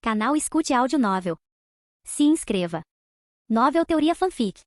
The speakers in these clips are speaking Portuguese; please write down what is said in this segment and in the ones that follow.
Canal Escute Áudio Novel. Se inscreva. Novel Teoria Fanfic.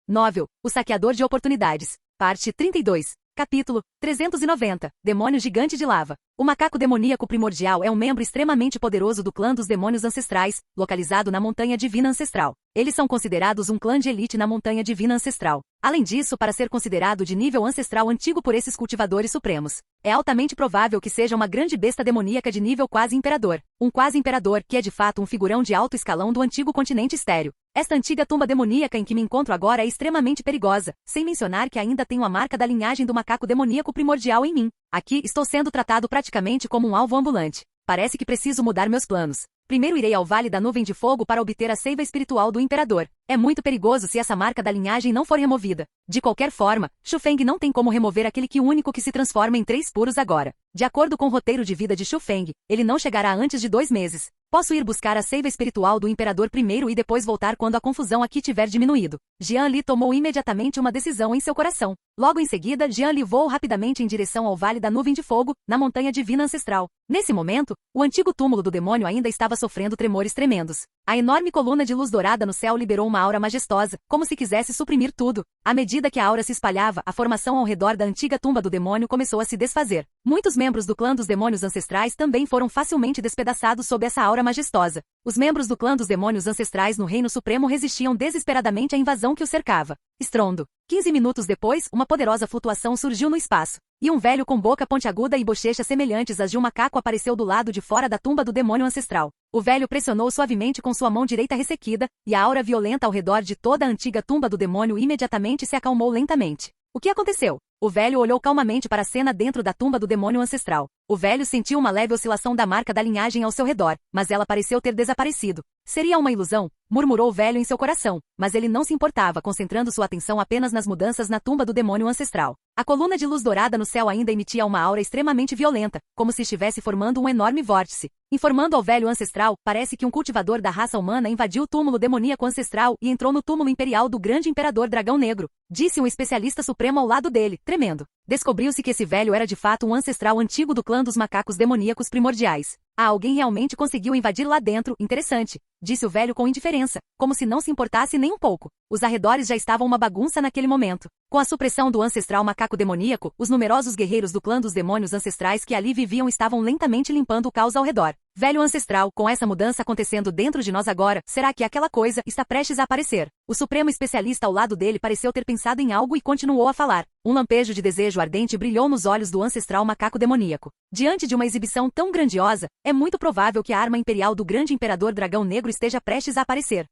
Novel, O Saqueador de Oportunidades. Parte 32. Capítulo 390. Demônio Gigante de Lava. O macaco demoníaco primordial é um membro extremamente poderoso do clã dos demônios ancestrais, localizado na Montanha Divina Ancestral. Eles são considerados um clã de elite na Montanha Divina Ancestral. Além disso, para ser considerado de nível ancestral antigo por esses cultivadores supremos, é altamente provável que seja uma grande besta demoníaca de nível quase imperador. Um quase imperador que é de fato um figurão de alto escalão do antigo continente estéreo. Esta antiga tumba demoníaca em que me encontro agora é extremamente perigosa, sem mencionar que ainda tenho a marca da linhagem do macaco demoníaco primordial em mim. Aqui estou sendo tratado praticamente como um alvo ambulante. Parece que preciso mudar meus planos. Primeiro irei ao Vale da Nuvem de Fogo para obter a seiva espiritual do Imperador. É muito perigoso se essa marca da linhagem não for removida. De qualquer forma, Xu Feng não tem como remover aquele Qi único que se transforma em 3 puros agora. De acordo com o roteiro de vida de Xu Feng, ele não chegará antes de 2 meses. Posso ir buscar a seiva espiritual do Imperador primeiro e depois voltar quando a confusão aqui tiver diminuído. Jian Li tomou imediatamente uma decisão em seu coração. Logo em seguida, Jian Li voou rapidamente em direção ao Vale da Nuvem de Fogo, na Montanha Divina Ancestral. Nesse momento, o antigo túmulo do demônio ainda estava sofrendo tremores tremendos. A enorme coluna de luz dourada no céu liberou uma aura majestosa, como se quisesse suprimir tudo. À medida que a aura se espalhava, a formação ao redor da antiga tumba do demônio começou a se desfazer. Muitos membros do clã dos demônios ancestrais também foram facilmente despedaçados sob essa aura majestosa. Os membros do clã dos demônios ancestrais no Reino Supremo resistiam desesperadamente à invasão que o cercava. Estrondo. 15 minutos depois, uma poderosa flutuação surgiu no espaço. E um velho com boca pontiaguda e bochechas semelhantes às de um macaco apareceu do lado de fora da tumba do demônio ancestral. O velho pressionou suavemente com sua mão direita ressequida, e a aura violenta ao redor de toda a antiga tumba do demônio imediatamente se acalmou lentamente. O que aconteceu? O velho olhou calmamente para a cena dentro da tumba do demônio ancestral. O velho sentiu uma leve oscilação da marca da linhagem ao seu redor, mas ela pareceu ter desaparecido. Seria uma ilusão? Murmurou o velho em seu coração, mas ele não se importava, concentrando sua atenção apenas nas mudanças na tumba do demônio ancestral. A coluna de luz dourada no céu ainda emitia uma aura extremamente violenta, como se estivesse formando um enorme vórtice. Informando ao velho ancestral, parece que um cultivador da raça humana invadiu o túmulo demoníaco ancestral e entrou no túmulo imperial do grande imperador dragão negro, disse um especialista supremo ao lado dele, tremendo. Descobriu-se que esse velho era de fato um ancestral antigo do clã dos macacos demoníacos primordiais. Alguém realmente conseguiu invadir lá dentro, interessante, disse o velho com indiferença, como se não se importasse nem um pouco. Os arredores já estavam uma bagunça naquele momento. Com a supressão do ancestral macaco demoníaco, os numerosos guerreiros do clã dos demônios ancestrais que ali viviam estavam lentamente limpando o caos ao redor. Velho ancestral, com essa mudança acontecendo dentro de nós agora, será que aquela coisa está prestes a aparecer? O supremo especialista ao lado dele pareceu ter pensado em algo e continuou a falar. Um lampejo de desejo ardente brilhou nos olhos do ancestral macaco demoníaco. Diante de uma exibição tão grandiosa, é muito provável que a arma imperial do grande imperador dragão negro esteja prestes a aparecer.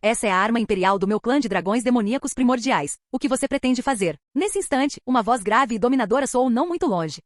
Essa é a arma imperial do meu clã de dragões demoníacos primordiais. O que você pretende fazer? Nesse instante, uma voz grave e dominadora soou não muito longe.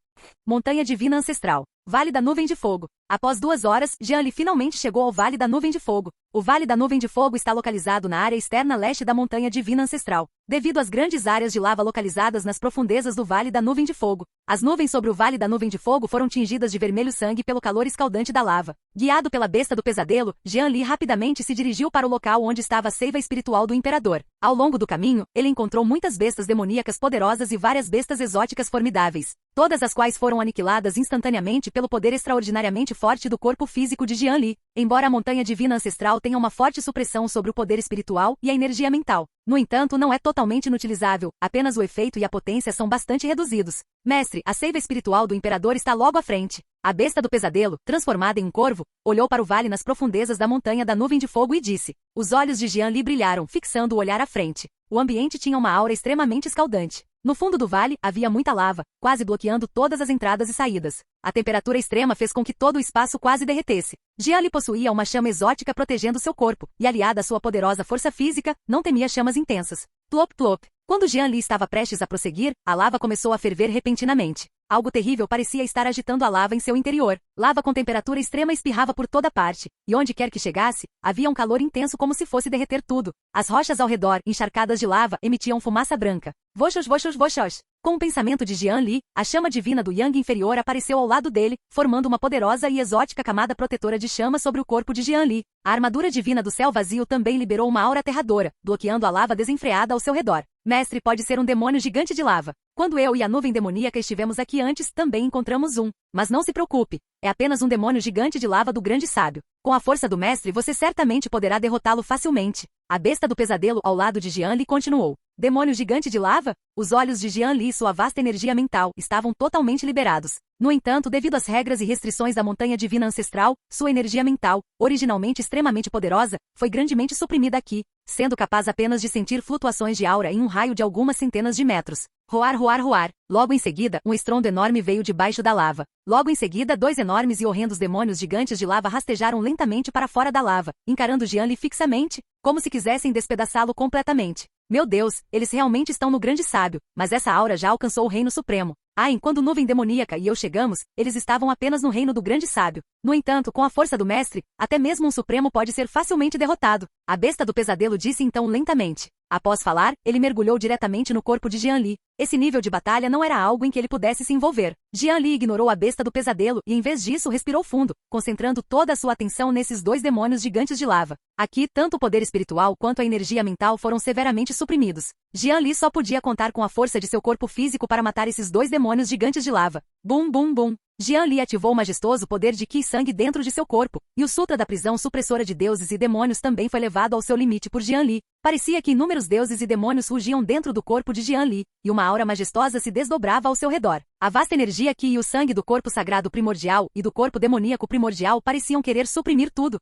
Montanha Divina Ancestral. Vale da Nuvem de Fogo. Após 2 horas, Jian Li finalmente chegou ao Vale da Nuvem de Fogo. O Vale da Nuvem de Fogo está localizado na área externa leste da Montanha Divina Ancestral, devido às grandes áreas de lava localizadas nas profundezas do Vale da Nuvem de Fogo. As nuvens sobre o Vale da Nuvem de Fogo foram tingidas de vermelho sangue pelo calor escaldante da lava. Guiado pela besta do pesadelo, Jian Li rapidamente se dirigiu para o local onde estava a seiva espiritual do Imperador. Ao longo do caminho, ele encontrou muitas bestas demoníacas poderosas e várias bestas exóticas formidáveis, todas as quais foram aniquiladas instantaneamente pelo poder extraordinariamente forte do corpo físico de Jian Li. Embora a Montanha Divina Ancestral tenha uma forte supressão sobre o poder espiritual e a energia mental, no entanto não é totalmente inutilizável, apenas o efeito e a potência são bastante reduzidos. Mestre, a seiva espiritual do Imperador está logo à frente. A besta do pesadelo, transformada em um corvo, olhou para o vale nas profundezas da Montanha da Nuvem de Fogo e disse. Os olhos de Jian Li brilharam, fixando o olhar à frente. O ambiente tinha uma aura extremamente escaldante. No fundo do vale, havia muita lava, quase bloqueando todas as entradas e saídas. A temperatura extrema fez com que todo o espaço quase derretesse. Jian Li possuía uma chama exótica protegendo seu corpo, e aliada à sua poderosa força física, não temia chamas intensas. Plop plop. Quando Jian Li estava prestes a prosseguir, a lava começou a ferver repentinamente. Algo terrível parecia estar agitando a lava em seu interior. Lava com temperatura extrema espirrava por toda parte, e onde quer que chegasse, havia um calor intenso como se fosse derreter tudo. As rochas ao redor, encharcadas de lava, emitiam fumaça branca. Voxos, voxos, voxos. Com o pensamento de Jian Li, a chama divina do Yang inferior apareceu ao lado dele, formando uma poderosa e exótica camada protetora de chama sobre o corpo de Jian Li. A armadura divina do céu vazio também liberou uma aura aterradora, bloqueando a lava desenfreada ao seu redor. Mestre pode ser um demônio gigante de lava. Quando eu e a nuvem demoníaca estivemos aqui antes, também encontramos um. Mas não se preocupe, é apenas um demônio gigante de lava do grande sábio. Com a força do mestre você certamente poderá derrotá-lo facilmente. A besta do pesadelo ao lado de Jian Li continuou. Demônio gigante de lava? Os olhos de Jian Li e sua vasta energia mental estavam totalmente liberados. No entanto, devido às regras e restrições da montanha divina ancestral, sua energia mental, originalmente extremamente poderosa, foi grandemente suprimida aqui, sendo capaz apenas de sentir flutuações de aura em um raio de algumas centenas de metros. Roar, roar, roar. Logo em seguida, um estrondo enorme veio debaixo da lava. Logo em seguida, dois enormes e horrendos demônios gigantes de lava rastejaram lentamente para fora da lava, encarando Jian Li fixamente, como se quisessem despedaçá-lo completamente. Meu Deus, eles realmente estão no grande sábio, mas essa aura já alcançou o reino supremo. Quando nuvem demoníaca e eu chegamos, eles estavam apenas no reino do grande sábio. No entanto, com a força do mestre, até mesmo um supremo pode ser facilmente derrotado. A besta do pesadelo disse então lentamente. Após falar, ele mergulhou diretamente no corpo de Jian Li. Esse nível de batalha não era algo em que ele pudesse se envolver. Jian Li ignorou a besta do pesadelo e em vez disso respirou fundo, concentrando toda a sua atenção nesses dois demônios gigantes de lava. Aqui, tanto o poder espiritual quanto a energia mental foram severamente suprimidos. Jian Li só podia contar com a força de seu corpo físico para matar esses dois demônios gigantes de lava. Bum, bum, bum. Jian Li ativou o majestoso poder de Qi Sangue dentro de seu corpo, e o Sutra da prisão supressora de deuses e demônios também foi levado ao seu limite por Jian Li. Parecia que inúmeros deuses e demônios rugiam dentro do corpo de Jian Li, e uma aura majestosa se desdobrava ao seu redor. A vasta energia Qi e o sangue do corpo sagrado primordial e do corpo demoníaco primordial pareciam querer suprimir tudo.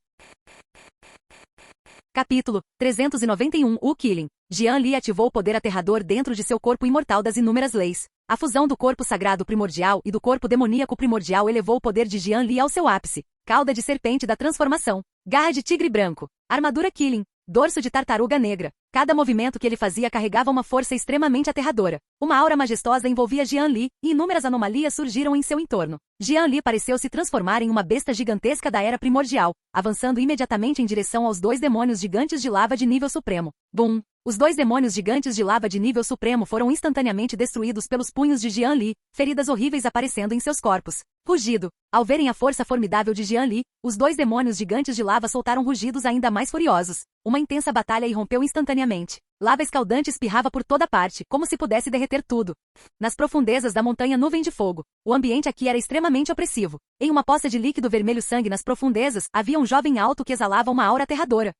Capítulo 391 O Killing. Jian Li ativou o poder aterrador dentro de seu corpo imortal das inúmeras leis. A fusão do corpo sagrado primordial e do corpo demoníaco primordial elevou o poder de Jian Li ao seu ápice. Cauda de serpente da transformação. Garra de tigre branco. Armadura Killing. Dorso de tartaruga negra. Cada movimento que ele fazia carregava uma força extremamente aterradora. Uma aura majestosa envolvia Jian Li, e inúmeras anomalias surgiram em seu entorno. Jian Li pareceu se transformar em uma besta gigantesca da era primordial, avançando imediatamente em direção aos dois demônios gigantes de lava de nível supremo. Bum! Os dois demônios gigantes de lava de nível supremo foram instantaneamente destruídos pelos punhos de Jian Li, feridas horríveis aparecendo em seus corpos. Rugido. Ao verem a força formidável de Jian Li, os dois demônios gigantes de lava soltaram rugidos ainda mais furiosos. Uma intensa batalha irrompeu instantaneamente. Lava escaldante espirrava por toda parte, como se pudesse derreter tudo. Nas profundezas da montanha nuvem de fogo, o ambiente aqui era extremamente opressivo. Em uma poça de líquido vermelho sangue nas profundezas, havia um jovem alto que exalava uma aura aterradora.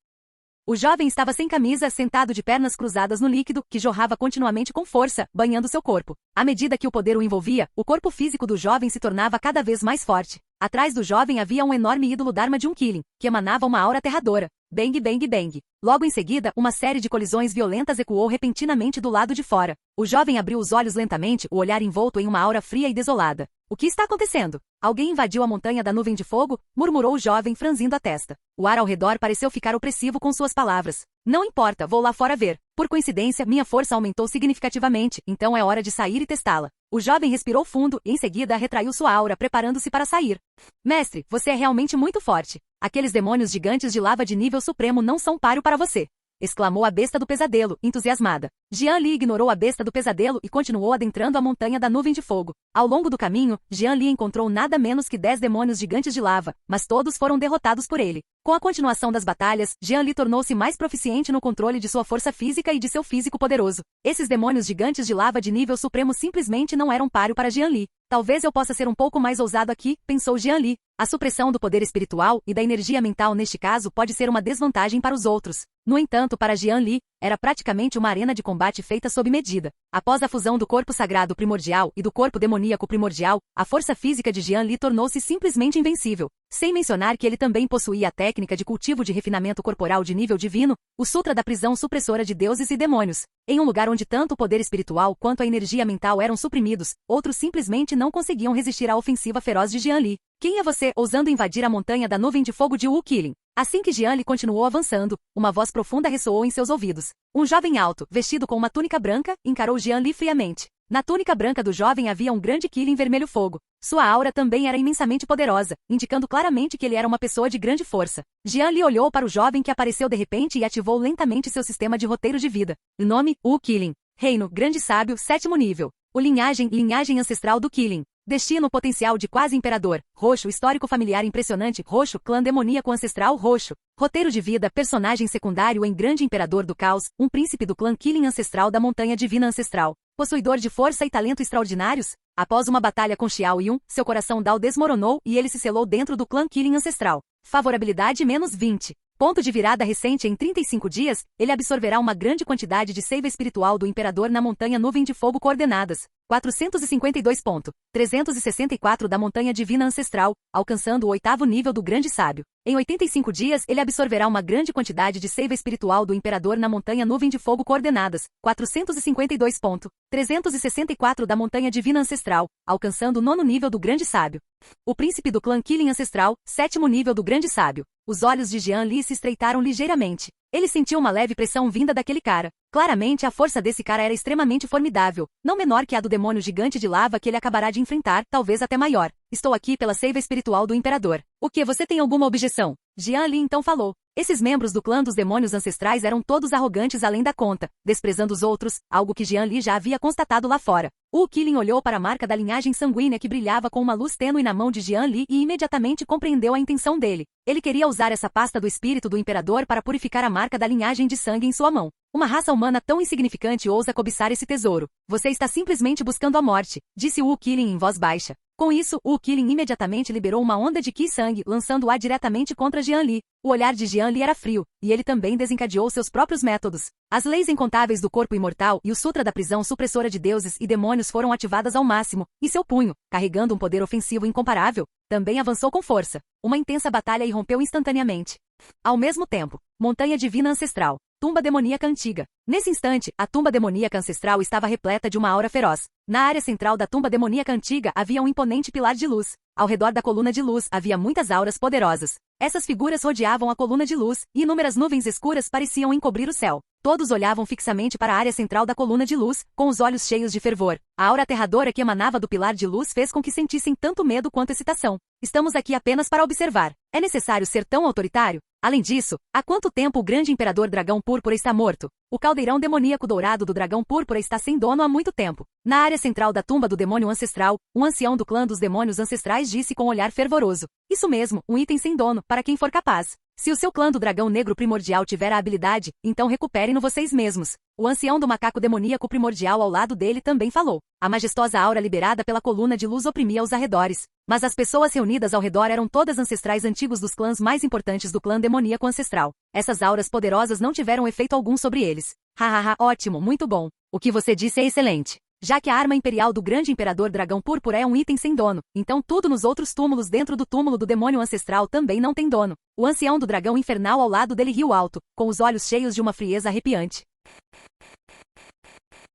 O jovem estava sem camisa, sentado de pernas cruzadas no líquido, que jorrava continuamente com força, banhando seu corpo. À medida que o poder o envolvia, o corpo físico do jovem se tornava cada vez mais forte. Atrás do jovem havia um enorme ídolo Dharma de um Killing, que emanava uma aura aterradora. Bang, bang, bang. Logo em seguida, uma série de colisões violentas ecoou repentinamente do lado de fora. O jovem abriu os olhos lentamente, o olhar envolto em uma aura fria e desolada. O que está acontecendo? Alguém invadiu a montanha da nuvem de fogo? Murmurou o jovem, franzindo a testa. O ar ao redor pareceu ficar opressivo com suas palavras. Não importa, vou lá fora ver. Por coincidência, minha força aumentou significativamente, então é hora de sair e testá-la. O jovem respirou fundo e em seguida retraiu sua aura, preparando-se para sair. Mestre, você é realmente muito forte. Aqueles demônios gigantes de lava de nível supremo não são páreo para você. Exclamou a besta do pesadelo, entusiasmada. Jian Li ignorou a besta do pesadelo e continuou adentrando a montanha da nuvem de fogo. Ao longo do caminho, Jian Li encontrou nada menos que 10 demônios gigantes de lava, mas todos foram derrotados por ele. Com a continuação das batalhas, Jian Li tornou-se mais proficiente no controle de sua força física e de seu físico poderoso. Esses demônios gigantes de lava de nível supremo simplesmente não eram páreo para Jian Li. Talvez eu possa ser um pouco mais ousado aqui, pensou Jian Li. A supressão do poder espiritual e da energia mental neste caso pode ser uma desvantagem para os outros. No entanto, para Jian Li, era praticamente uma arena de combate feita sob medida. Após a fusão do corpo sagrado primordial e do corpo demoníaco primordial, a força física de Jian Li tornou-se simplesmente invencível. Sem mencionar que ele também possuía a técnica de cultivo de refinamento corporal de nível divino, o Sutra da prisão supressora de deuses e demônios. Em um lugar onde tanto o poder espiritual quanto a energia mental eram suprimidos, outros simplesmente não conseguiam resistir à ofensiva feroz de Jian Li. Quem é você, ousando invadir a montanha da nuvem de fogo de Wu Killing? Assim que Jian Li continuou avançando, uma voz profunda ressoou em seus ouvidos. Um jovem alto, vestido com uma túnica branca, encarou Jian Li friamente. Na túnica branca do jovem havia um grande Killing vermelho fogo. Sua aura também era imensamente poderosa, indicando claramente que ele era uma pessoa de grande força. Jian Li olhou para o jovem que apareceu de repente e ativou lentamente seu sistema de roteiro de vida. O nome, Wu Killing. Reino, grande sábio, 7º nível. O linhagem ancestral do Killing. Destino potencial de quase imperador. Roxo, histórico familiar impressionante. Roxo, clã demoníaco ancestral. Roxo. Roteiro de vida, personagem secundário em Grande Imperador do Caos, um príncipe do clã Killing ancestral da Montanha Divina Ancestral. Possuidor de força e talento extraordinários? Após uma batalha com Xiao Yun, seu coração Dao desmoronou e ele se selou dentro do clã Killing ancestral. Favorabilidade -20. Ponto de virada recente em 35 dias, ele absorverá uma grande quantidade de seiva espiritual do Imperador na Montanha Nuvem de Fogo coordenadas 452.364 da Montanha Divina Ancestral, alcançando o 8º nível do Grande Sábio. Em 85 dias, ele absorverá uma grande quantidade de seiva espiritual do Imperador na Montanha Nuvem de Fogo coordenadas 452.364 da Montanha Divina Ancestral, alcançando o 9º nível do Grande Sábio. O príncipe do clã Killing ancestral, 7º nível do Grande Sábio. Os olhos de Jian Li se estreitaram ligeiramente. Ele sentiu uma leve pressão vinda daquele cara. Claramente a força desse cara era extremamente formidável, não menor que a do demônio gigante de lava que ele acabará de enfrentar, talvez até maior. Estou aqui pela seiva espiritual do Imperador. O que, você tem alguma objeção? Jian Li então falou. Esses membros do clã dos demônios ancestrais eram todos arrogantes além da conta, desprezando os outros, algo que Jian Li já havia constatado lá fora. O Killing olhou para a marca da linhagem sanguínea que brilhava com uma luz tênue na mão de Jian Li e imediatamente compreendeu a intenção dele. Ele queria usar essa pasta do espírito do Imperador para purificar a marca da linhagem de sangue em sua mão. Uma raça humana tão insignificante ousa cobiçar esse tesouro. Você está simplesmente buscando a morte, disse Wu Killing em voz baixa. Com isso, Wu Killing imediatamente liberou uma onda de Qi Sangue, lançando-a diretamente contra Jian Li. O olhar de Jian Li era frio, e ele também desencadeou seus próprios métodos. As leis incontáveis do corpo imortal e o Sutra da prisão supressora de deuses e demônios foram ativadas ao máximo, e seu punho, carregando um poder ofensivo incomparável, também avançou com força. Uma intensa batalha irrompeu instantaneamente. Ao mesmo tempo, Montanha Divina Ancestral. Tumba demoníaca antiga. Nesse instante, a tumba demoníaca ancestral estava repleta de uma aura feroz. Na área central da tumba demoníaca antiga havia um imponente pilar de luz. Ao redor da coluna de luz havia muitas auras poderosas. Essas figuras rodeavam a coluna de luz, e inúmeras nuvens escuras pareciam encobrir o céu. Todos olhavam fixamente para a área central da coluna de luz, com os olhos cheios de fervor. A aura aterradora que emanava do pilar de luz fez com que sentissem tanto medo quanto excitação. Estamos aqui apenas para observar. É necessário ser tão autoritário? Além disso, há quanto tempo o grande imperador dragão púrpura está morto? O caldeirão demoníaco dourado do dragão púrpura está sem dono há muito tempo. Na área central da tumba do demônio ancestral, um ancião do clã dos demônios ancestrais disse com um olhar fervoroso. Isso mesmo, um item sem dono, para quem for capaz. Se o seu clã do dragão negro primordial tiver a habilidade, então recuperem-no vocês mesmos. O ancião do macaco demoníaco primordial ao lado dele também falou. A majestosa aura liberada pela coluna de luz oprimia os arredores. Mas as pessoas reunidas ao redor eram todas ancestrais antigos dos clãs mais importantes do clã demoníaco ancestral. Essas auras poderosas não tiveram efeito algum sobre eles. Hahaha, ótimo, muito bom. O que você disse é excelente. Já que a arma imperial do grande imperador dragão púrpura é um item sem dono, então tudo nos outros túmulos dentro do túmulo do demônio ancestral também não tem dono. O ancião do dragão infernal ao lado dele riu alto, com os olhos cheios de uma frieza arrepiante.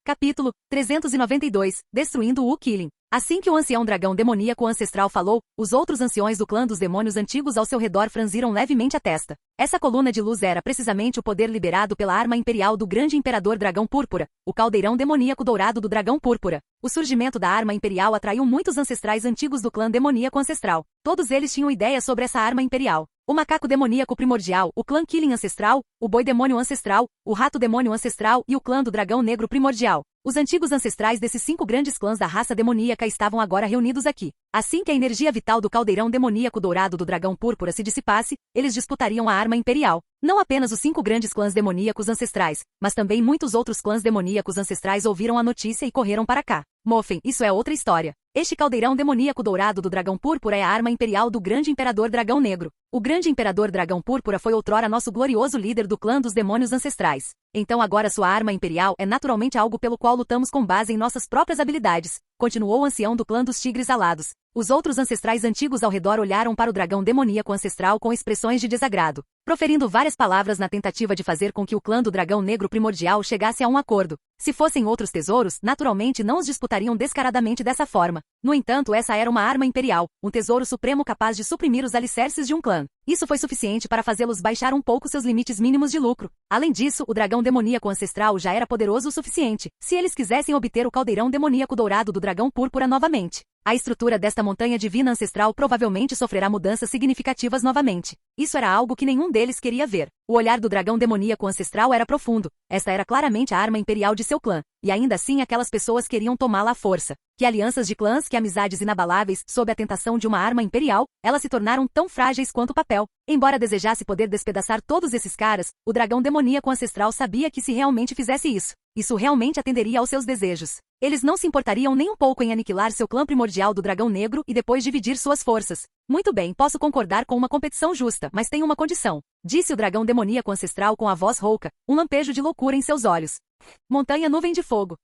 Capítulo 392, Destruindo o Killing. Assim que o ancião dragão demoníaco ancestral falou, os outros anciões do clã dos demônios antigos ao seu redor franziram levemente a testa. Essa coluna de luz era precisamente o poder liberado pela arma imperial do grande imperador dragão púrpura, o caldeirão demoníaco dourado do dragão púrpura. O surgimento da arma imperial atraiu muitos ancestrais antigos do clã demoníaco ancestral. Todos eles tinham ideia sobre essa arma imperial. O macaco demoníaco primordial, o clã Killing ancestral, o boi demônio ancestral, o rato demônio ancestral e o clã do dragão negro primordial. Os antigos ancestrais desses 5 grandes clãs da raça demoníaca estavam agora reunidos aqui. Assim que a energia vital do caldeirão demoníaco dourado do dragão púrpura se dissipasse, eles disputariam a arma imperial. Não apenas os 5 grandes clãs demoníacos ancestrais, mas também muitos outros clãs demoníacos ancestrais ouviram a notícia e correram para cá. Mofen, isso é outra história. Este caldeirão demoníaco dourado do dragão púrpura é a arma imperial do grande imperador dragão negro. O grande imperador dragão púrpura foi outrora nosso glorioso líder do clã dos demônios ancestrais. Então agora sua arma imperial é naturalmente algo pelo qual lutamos com base em nossas próprias habilidades, continuou o ancião do clã dos tigres alados. Os outros ancestrais antigos ao redor olharam para o dragão demoníaco ancestral com expressões de desagrado, proferindo várias palavras na tentativa de fazer com que o clã do dragão negro primordial chegasse a um acordo. Se fossem outros tesouros, naturalmente não os disputariam descaradamente dessa forma. No entanto, essa era uma arma imperial, um tesouro supremo capaz de suprimir os alicerces de um clã. Isso foi suficiente para fazê-los baixar um pouco seus limites mínimos de lucro. Além disso, o dragão demoníaco ancestral já era poderoso o suficiente, se eles quisessem obter o caldeirão demoníaco dourado do dragão púrpura novamente. A estrutura desta montanha divina ancestral provavelmente sofrerá mudanças significativas novamente. Isso era algo que nenhum deles queria ver. O olhar do dragão demoníaco ancestral era profundo. Esta era claramente a arma imperial de seu clã. E ainda assim aquelas pessoas queriam tomá-la à força. Que alianças de clãs, que amizades inabaláveis, sob a tentação de uma arma imperial, elas se tornaram tão frágeis quanto papel. Embora desejasse poder despedaçar todos esses caras, o dragão demoníaco ancestral sabia que se realmente fizesse isso realmente atenderia aos seus desejos. Eles não se importariam nem um pouco em aniquilar seu clã primordial do dragão negro e depois dividir suas forças. Muito bem, posso concordar com uma competição justa, mas tenho uma condição. Disse o dragão demoníaco ancestral com a voz rouca, um lampejo de loucura em seus olhos. Montanha Nuvem de Fogo.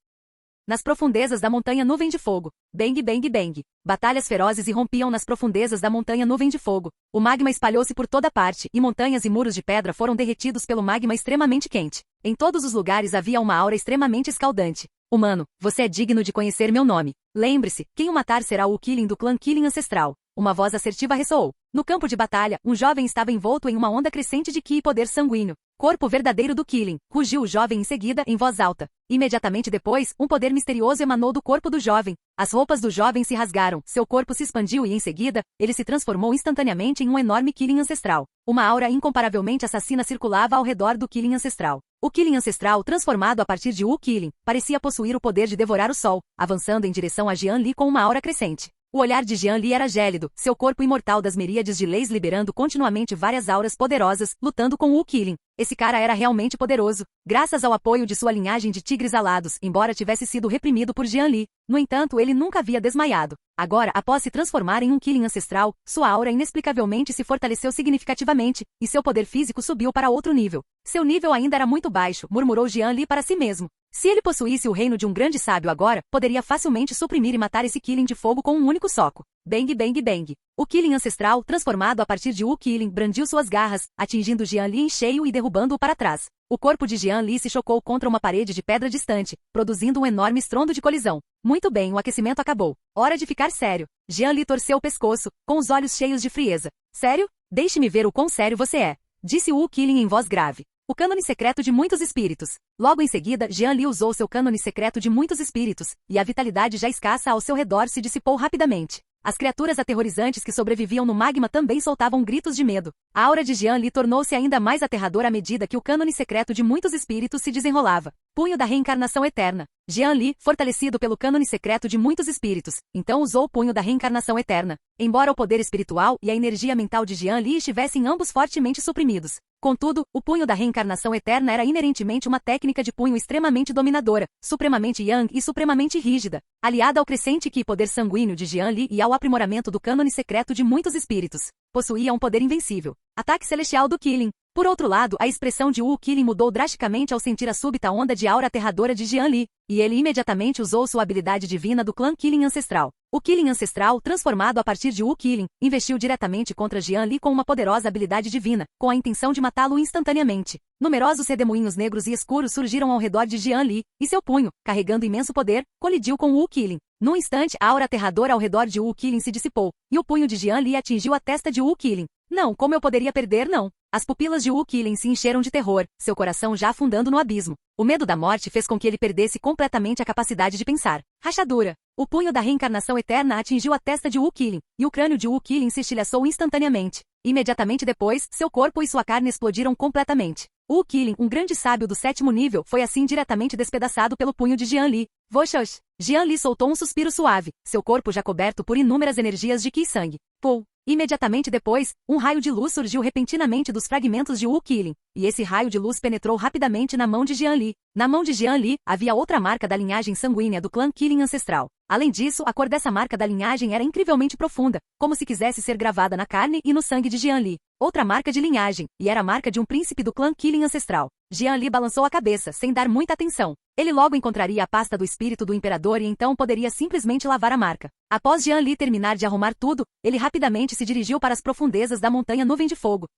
Nas profundezas da Montanha Nuvem de Fogo. Bang, bang, bang. Batalhas ferozes irrompiam nas profundezas da Montanha Nuvem de Fogo. O magma espalhou-se por toda parte, e montanhas e muros de pedra foram derretidos pelo magma extremamente quente. Em todos os lugares havia uma aura extremamente escaldante. Humano, você é digno de conhecer meu nome. Lembre-se, quem o matar será o Killing do clã Killing ancestral. Uma voz assertiva ressoou. No campo de batalha, um jovem estava envolto em uma onda crescente de ki e poder sanguíneo. Corpo verdadeiro do Killing, rugiu o jovem em seguida em voz alta. Imediatamente depois, um poder misterioso emanou do corpo do jovem. As roupas do jovem se rasgaram, seu corpo se expandiu e em seguida, ele se transformou instantaneamente em um enorme Killing ancestral. Uma aura incomparavelmente assassina circulava ao redor do Killing ancestral. O Killing ancestral, transformado a partir de Killing, parecia possuir o poder de devorar o sol, avançando em direção a Jian Li com uma aura crescente. O olhar de Jian Li era gélido, seu corpo imortal das miríades de leis liberando continuamente várias auras poderosas, lutando com o Killing. Esse cara era realmente poderoso, graças ao apoio de sua linhagem de tigres alados, embora tivesse sido reprimido por Jian Li. No entanto, ele nunca havia desmaiado. Agora, após se transformar em um Killing ancestral, sua aura inexplicavelmente se fortaleceu significativamente, e seu poder físico subiu para outro nível. Seu nível ainda era muito baixo, murmurou Jian Li para si mesmo. Se ele possuísse o reino de um grande sábio agora, poderia facilmente suprimir e matar esse Killing de fogo com um único soco. Bang, bang, bang. O Killing ancestral, transformado a partir de Killing, brandiu suas garras, atingindo Jian Li em cheio e derrubando-o para trás. O corpo de Jian Li se chocou contra uma parede de pedra distante, produzindo um enorme estrondo de colisão. Muito bem, o aquecimento acabou. Hora de ficar sério. Jian Li torceu o pescoço, com os olhos cheios de frieza. Sério? Deixe-me ver o quão sério você é. Disse Killing em voz grave. O cânone secreto de muitos espíritos. Logo em seguida, Jian Li usou seu cânone secreto de muitos espíritos, e a vitalidade já escassa ao seu redor se dissipou rapidamente. As criaturas aterrorizantes que sobreviviam no magma também soltavam gritos de medo. A aura de Jian Li tornou-se ainda mais aterradora à medida que o cânone secreto de muitos espíritos se desenrolava. Punho da Reencarnação Eterna. Jian Li, fortalecido pelo cânone secreto de muitos espíritos, então usou o Punho da Reencarnação Eterna. Embora o poder espiritual e a energia mental de Jian Li estivessem ambos fortemente suprimidos. Contudo, o Punho da Reencarnação Eterna era inerentemente uma técnica de punho extremamente dominadora, supremamente yang e supremamente rígida, aliada ao crescente ki poder sanguíneo de Jian Li e ao aprimoramento do cânone secreto de muitos espíritos. Possuía um poder invencível. Ataque celestial do Killing. Por outro lado, a expressão de Killing mudou drasticamente ao sentir a súbita onda de aura aterradora de Jian Li, e ele imediatamente usou sua habilidade divina do clã Killing ancestral. O Killing ancestral, transformado a partir de Killing, investiu diretamente contra Jian Li com uma poderosa habilidade divina, com a intenção de matá-lo instantaneamente. Numerosos redemoinhos negros e escuros surgiram ao redor de Jian Li, e seu punho, carregando imenso poder, colidiu com Killing. Num instante, a aura aterradora ao redor de Killing se dissipou, e o punho de Jian Li atingiu a testa de Killing. Não, como eu poderia perder, não? As pupilas de Killing se encheram de terror, seu coração já afundando no abismo. O medo da morte fez com que ele perdesse completamente a capacidade de pensar. Rachadura. O punho da Reencarnação Eterna atingiu a testa de Killing, e o crânio de Killing se estilhaçou instantaneamente. Imediatamente depois, seu corpo e sua carne explodiram completamente. Killing, um grande sábio do 7º nível, foi assim diretamente despedaçado pelo punho de Jian Li. Voxox. Jian Li soltou um suspiro suave, seu corpo já coberto por inúmeras energias de ki e sangue. Pum. Imediatamente depois, um raio de luz surgiu repentinamente dos fragmentos de Killing, e esse raio de luz penetrou rapidamente na mão de Jian Li. Na mão de Jian Li, havia outra marca da linhagem sanguínea do clã Killing ancestral. Além disso, a cor dessa marca da linhagem era incrivelmente profunda, como se quisesse ser gravada na carne e no sangue de Jian Li. Outra marca de linhagem, e era a marca de um príncipe do clã Killing ancestral. Jian Li balançou a cabeça, sem dar muita atenção. Ele logo encontraria a pasta do espírito do imperador e então poderia simplesmente lavar a marca. Após Jian Li terminar de arrumar tudo, ele rapidamente se dirigiu para as profundezas da Montanha Nuvem de Fogo.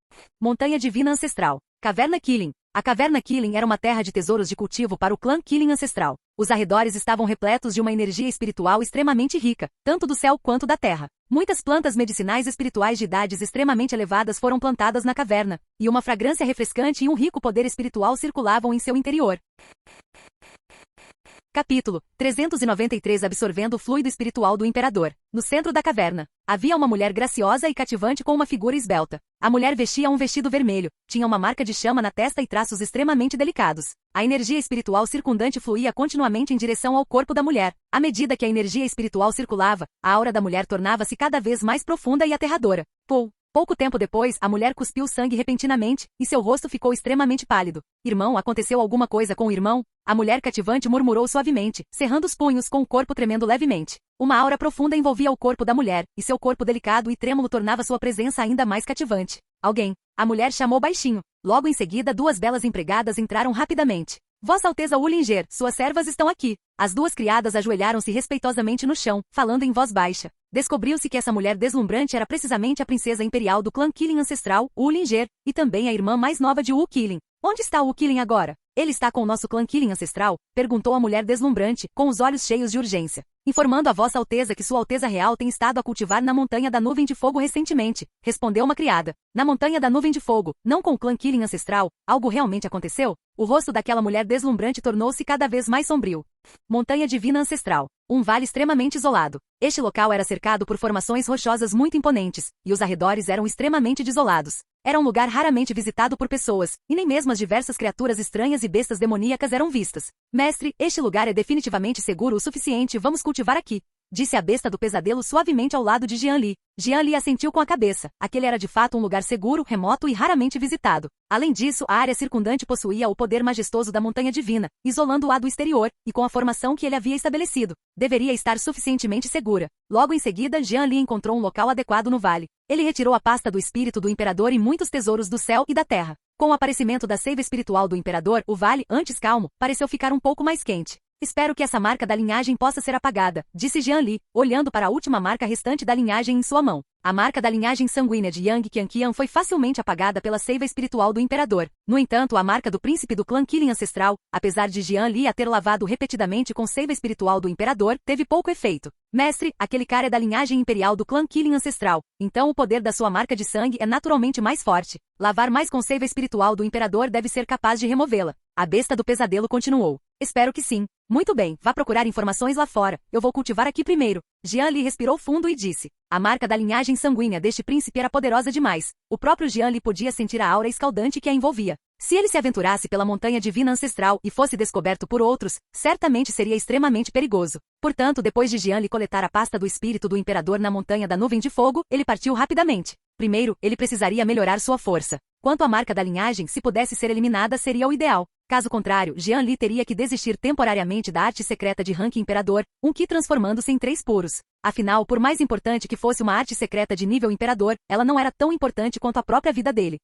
Montanha Divina Ancestral. Caverna Killing. A Caverna Killing era uma terra de tesouros de cultivo para o clã Killing ancestral. Os arredores estavam repletos de uma energia espiritual extremamente rica, tanto do céu quanto da terra. Muitas plantas medicinais espirituais de idades extremamente elevadas foram plantadas na caverna, e uma fragrância refrescante e um rico poder espiritual circulavam em seu interior. Capítulo 393 Absorvendo o fluido espiritual do imperador. No centro da caverna, havia uma mulher graciosa e cativante com uma figura esbelta. A mulher vestia um vestido vermelho, tinha uma marca de chama na testa e traços extremamente delicados. A energia espiritual circundante fluía continuamente em direção ao corpo da mulher. À medida que a energia espiritual circulava, a aura da mulher tornava-se cada vez mais profunda e aterradora. Pouco tempo depois, a mulher cuspiu sangue repentinamente, e seu rosto ficou extremamente pálido. Irmão, aconteceu alguma coisa com o irmão? A mulher cativante murmurou suavemente, cerrando os punhos com o corpo tremendo levemente. Uma aura profunda envolvia o corpo da mulher, e seu corpo delicado e trêmulo tornava sua presença ainda mais cativante. Alguém. A mulher chamou baixinho. Logo em seguida, duas belas empregadas entraram rapidamente. Vossa Alteza Ullinger, suas servas estão aqui. As duas criadas ajoelharam-se respeitosamente no chão, falando em voz baixa. Descobriu-se que essa mulher deslumbrante era precisamente a princesa imperial do clã Killing ancestral, Ullinger, e também a irmã mais nova de Killing. Onde está Killing agora? Ele está com o nosso clã Killing ancestral? Perguntou a mulher deslumbrante, com os olhos cheios de urgência. Informando a Vossa Alteza que Sua Alteza Real tem estado a cultivar na Montanha da Nuvem de Fogo recentemente, respondeu uma criada. Na Montanha da Nuvem de Fogo, não com o clã Killing ancestral, algo realmente aconteceu? O rosto daquela mulher deslumbrante tornou-se cada vez mais sombrio. Montanha Divina Ancestral. Um vale extremamente isolado. Este local era cercado por formações rochosas muito imponentes, e os arredores eram extremamente desolados. Era um lugar raramente visitado por pessoas, e nem mesmo as diversas criaturas estranhas e bestas demoníacas eram vistas. Mestre, este lugar é definitivamente seguro o suficiente, vamos cultivar aqui, disse a besta do pesadelo suavemente ao lado de Jianli. Jianli assentiu com a cabeça. Aquele era de fato um lugar seguro, remoto e raramente visitado. Além disso, a área circundante possuía o poder majestoso da Montanha Divina, isolando-a do exterior, e com a formação que ele havia estabelecido, deveria estar suficientemente segura. Logo em seguida, Jianli encontrou um local adequado no vale. Ele retirou a pasta do espírito do imperador e muitos tesouros do céu e da terra. Com o aparecimento da seiva espiritual do imperador, o vale, antes calmo, pareceu ficar um pouco mais quente. Espero que essa marca da linhagem possa ser apagada, disse Jianli, olhando para a última marca restante da linhagem em sua mão. A marca da linhagem sanguínea de Yang Qianqian foi facilmente apagada pela seiva espiritual do imperador. No entanto, a marca do príncipe do clã Killing ancestral, apesar de Jianli a ter lavado repetidamente com seiva espiritual do imperador, teve pouco efeito. Mestre, aquele cara é da linhagem imperial do clã Killing ancestral, então o poder da sua marca de sangue é naturalmente mais forte. Lavar mais com seiva espiritual do imperador deve ser capaz de removê-la. A besta do pesadelo continuou. Espero que sim. Muito bem, vá procurar informações lá fora. Eu vou cultivar aqui primeiro. Jianli respirou fundo e disse. A marca da linhagem sanguínea deste príncipe era poderosa demais. O próprio Jianli podia sentir a aura escaldante que a envolvia. Se ele se aventurasse pela Montanha Divina Ancestral e fosse descoberto por outros, certamente seria extremamente perigoso. Portanto, depois de Jianli coletar a pasta do espírito do imperador na Montanha da Nuvem de Fogo, ele partiu rapidamente. Primeiro, ele precisaria melhorar sua força. Quanto à marca da linhagem, se pudesse ser eliminada, seria o ideal. Caso contrário, Jianli teria que desistir temporariamente da arte secreta de rank imperador, um Qi transformando-se em 3 puros. Afinal, por mais importante que fosse uma arte secreta de nível imperador, ela não era tão importante quanto a própria vida dele.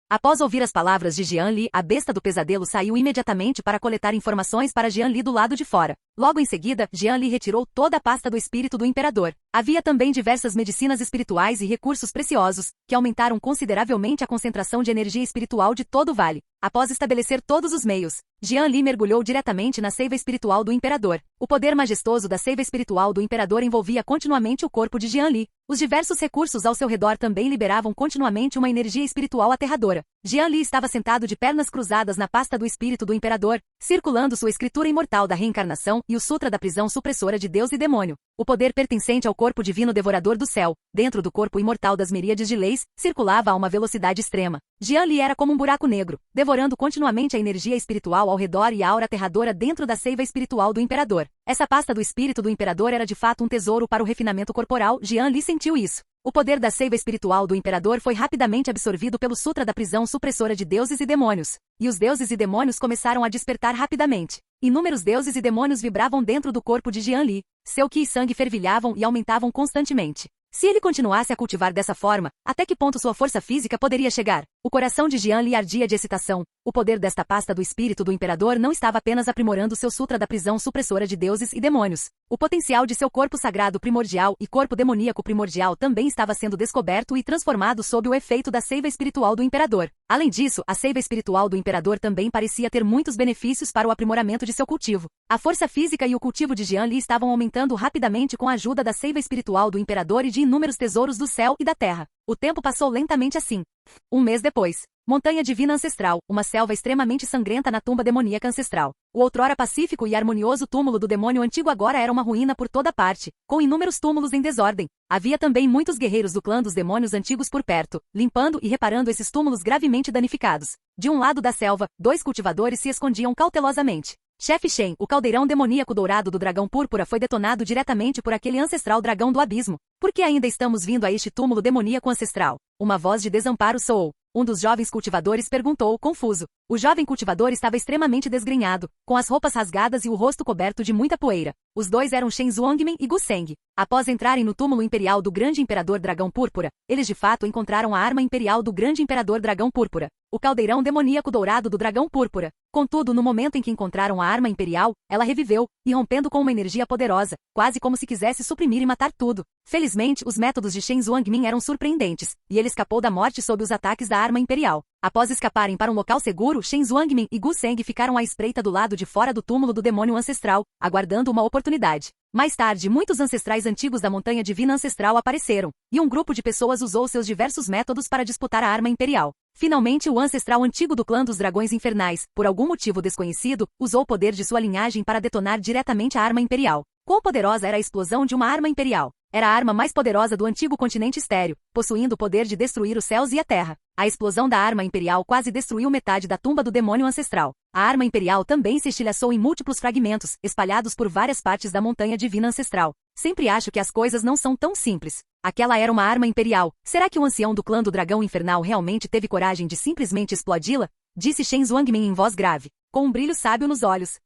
Após ouvir as palavras de Jianli, a besta do pesadelo saiu imediatamente para coletar informações para Jianli do lado de fora. Logo em seguida, Jianli retirou toda a pasta do espírito do imperador. Havia também diversas medicinas espirituais e recursos preciosos, que aumentaram consideravelmente a concentração de energia espiritual de todo o vale. Após estabelecer todos os meios, Jianli mergulhou diretamente na seiva espiritual do imperador. O poder majestoso da seiva espiritual do imperador envolvia continuamente o corpo de Jianli. Os diversos recursos ao seu redor também liberavam continuamente uma energia espiritual aterradora. Jianli estava sentado de pernas cruzadas na pasta do espírito do imperador, circulando sua escritura imortal da reencarnação e o sutra da prisão supressora de Deus e demônio. O poder pertencente ao corpo divino devorador do céu, dentro do corpo imortal das miríades de leis, circulava a uma velocidade extrema. Jianli era como um buraco negro, devorando continuamente a energia espiritual ao redor e a aura aterradora dentro da seiva espiritual do imperador. Essa pasta do espírito do imperador era de fato um tesouro para o refinamento corporal. Jianli sentiu isso. O poder da seiva espiritual do imperador foi rapidamente absorvido pelo sutra da prisão supressora de deuses e demônios. E os deuses e demônios começaram a despertar rapidamente. Inúmeros deuses e demônios vibravam dentro do corpo de Jianli. Seu Qi e sangue fervilhavam e aumentavam constantemente. Se ele continuasse a cultivar dessa forma, até que ponto sua força física poderia chegar? O coração de Jianli ardia de excitação. O poder desta pasta do espírito do imperador não estava apenas aprimorando seu sutra da prisão supressora de deuses e demônios. O potencial de seu corpo sagrado primordial e corpo demoníaco primordial também estava sendo descoberto e transformado sob o efeito da seiva espiritual do imperador. Além disso, a seiva espiritual do imperador também parecia ter muitos benefícios para o aprimoramento de seu cultivo. A força física e o cultivo de Jianli estavam aumentando rapidamente com a ajuda da seiva espiritual do imperador e de inúmeros tesouros do céu e da terra. O tempo passou lentamente assim. Um mês depois, Montanha Divina Ancestral, uma selva extremamente sangrenta na tumba demoníaca ancestral. O outrora pacífico e harmonioso túmulo do demônio antigo agora era uma ruína por toda parte, com inúmeros túmulos em desordem. Havia também muitos guerreiros do clã dos demônios antigos por perto, limpando e reparando esses túmulos gravemente danificados. De um lado da selva, 2 cultivadores se escondiam cautelosamente. Chefe Shen, o caldeirão demoníaco dourado do dragão púrpura foi detonado diretamente por aquele ancestral dragão do abismo. Por que ainda estamos vindo a este túmulo demoníaco ancestral? Uma voz de desamparo soou. Um dos jovens cultivadores perguntou, confuso. O jovem cultivador estava extremamente desgrenhado, com as roupas rasgadas e o rosto coberto de muita poeira. Os dois eram Shen Zhuangmin e Gu Seng. Após entrarem no túmulo imperial do grande imperador dragão púrpura, eles de fato encontraram a arma imperial do grande imperador dragão púrpura, o caldeirão demoníaco dourado do dragão púrpura. Contudo, no momento em que encontraram a arma imperial, ela reviveu, irrompendo com uma energia poderosa, quase como se quisesse suprimir e matar tudo. Felizmente, os métodos de Shen Zhuangmin eram surpreendentes, e ele escapou da morte sob os ataques da arma imperial. Após escaparem para um local seguro, Shen Zhuangmin e Gu Seng ficaram à espreita do lado de fora do túmulo do demônio ancestral, aguardando uma oportunidade. Mais tarde, muitos ancestrais antigos da Montanha Divina Ancestral apareceram, e um grupo de pessoas usou seus diversos métodos para disputar a arma imperial. Finalmente, o ancestral antigo do clã dos dragões infernais, por algum motivo desconhecido, usou o poder de sua linhagem para detonar diretamente a arma imperial. Quão poderosa era a explosão de uma arma imperial? Era a arma mais poderosa do antigo continente estéreo, possuindo o poder de destruir os céus e a terra. A explosão da arma imperial quase destruiu metade da tumba do demônio ancestral. A arma imperial também se estilhaçou em múltiplos fragmentos, espalhados por várias partes da Montanha Divina Ancestral. Sempre acho que as coisas não são tão simples. Aquela era uma arma imperial. Será que o ancião do clã do dragão infernal realmente teve coragem de simplesmente explodi-la? Disse Shen Zhuangmin em voz grave, com um brilho sábio nos olhos.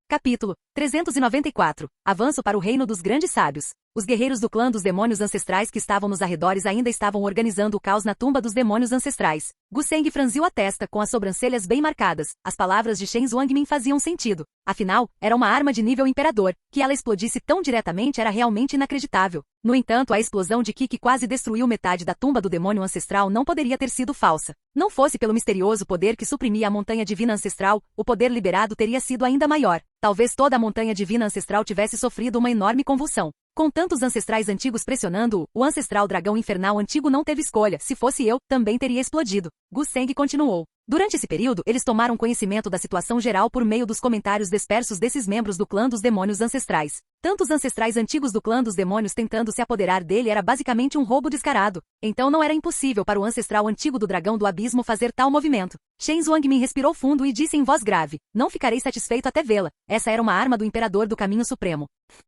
Capítulo 394. Avanço para o reino dos grandes sábios. Os guerreiros do clã dos demônios ancestrais que estavam nos arredores ainda estavam organizando o caos na tumba dos demônios ancestrais. Gu Seng franziu a testa com as sobrancelhas bem marcadas. As palavras de Shen Zhuangmin faziam sentido. Afinal, era uma arma de nível imperador. Que ela explodisse tão diretamente era realmente inacreditável. No entanto, a explosão de Qi que quase destruiu metade da tumba do demônio ancestral não poderia ter sido falsa. Não fosse pelo misterioso poder que suprimia a Montanha Divina Ancestral, o poder liberado teria sido ainda maior. Talvez toda a Montanha Divina Ancestral tivesse sofrido uma enorme convulsão. Com tantos ancestrais antigos pressionando-o, o ancestral dragão infernal antigo não teve escolha. Se fosse eu, também teria explodido. Gu Seng continuou. Durante esse período, eles tomaram conhecimento da situação geral por meio dos comentários dispersos desses membros do clã dos demônios ancestrais. Tantos ancestrais antigos do clã dos demônios tentando se apoderar dele era basicamente um roubo descarado. Então não era impossível para o ancestral antigo do dragão do abismo fazer tal movimento. Shen Zhuangmin respirou fundo e disse em voz grave, não ficarei satisfeito até vê-la. Essa era uma arma do imperador do caminho supremo.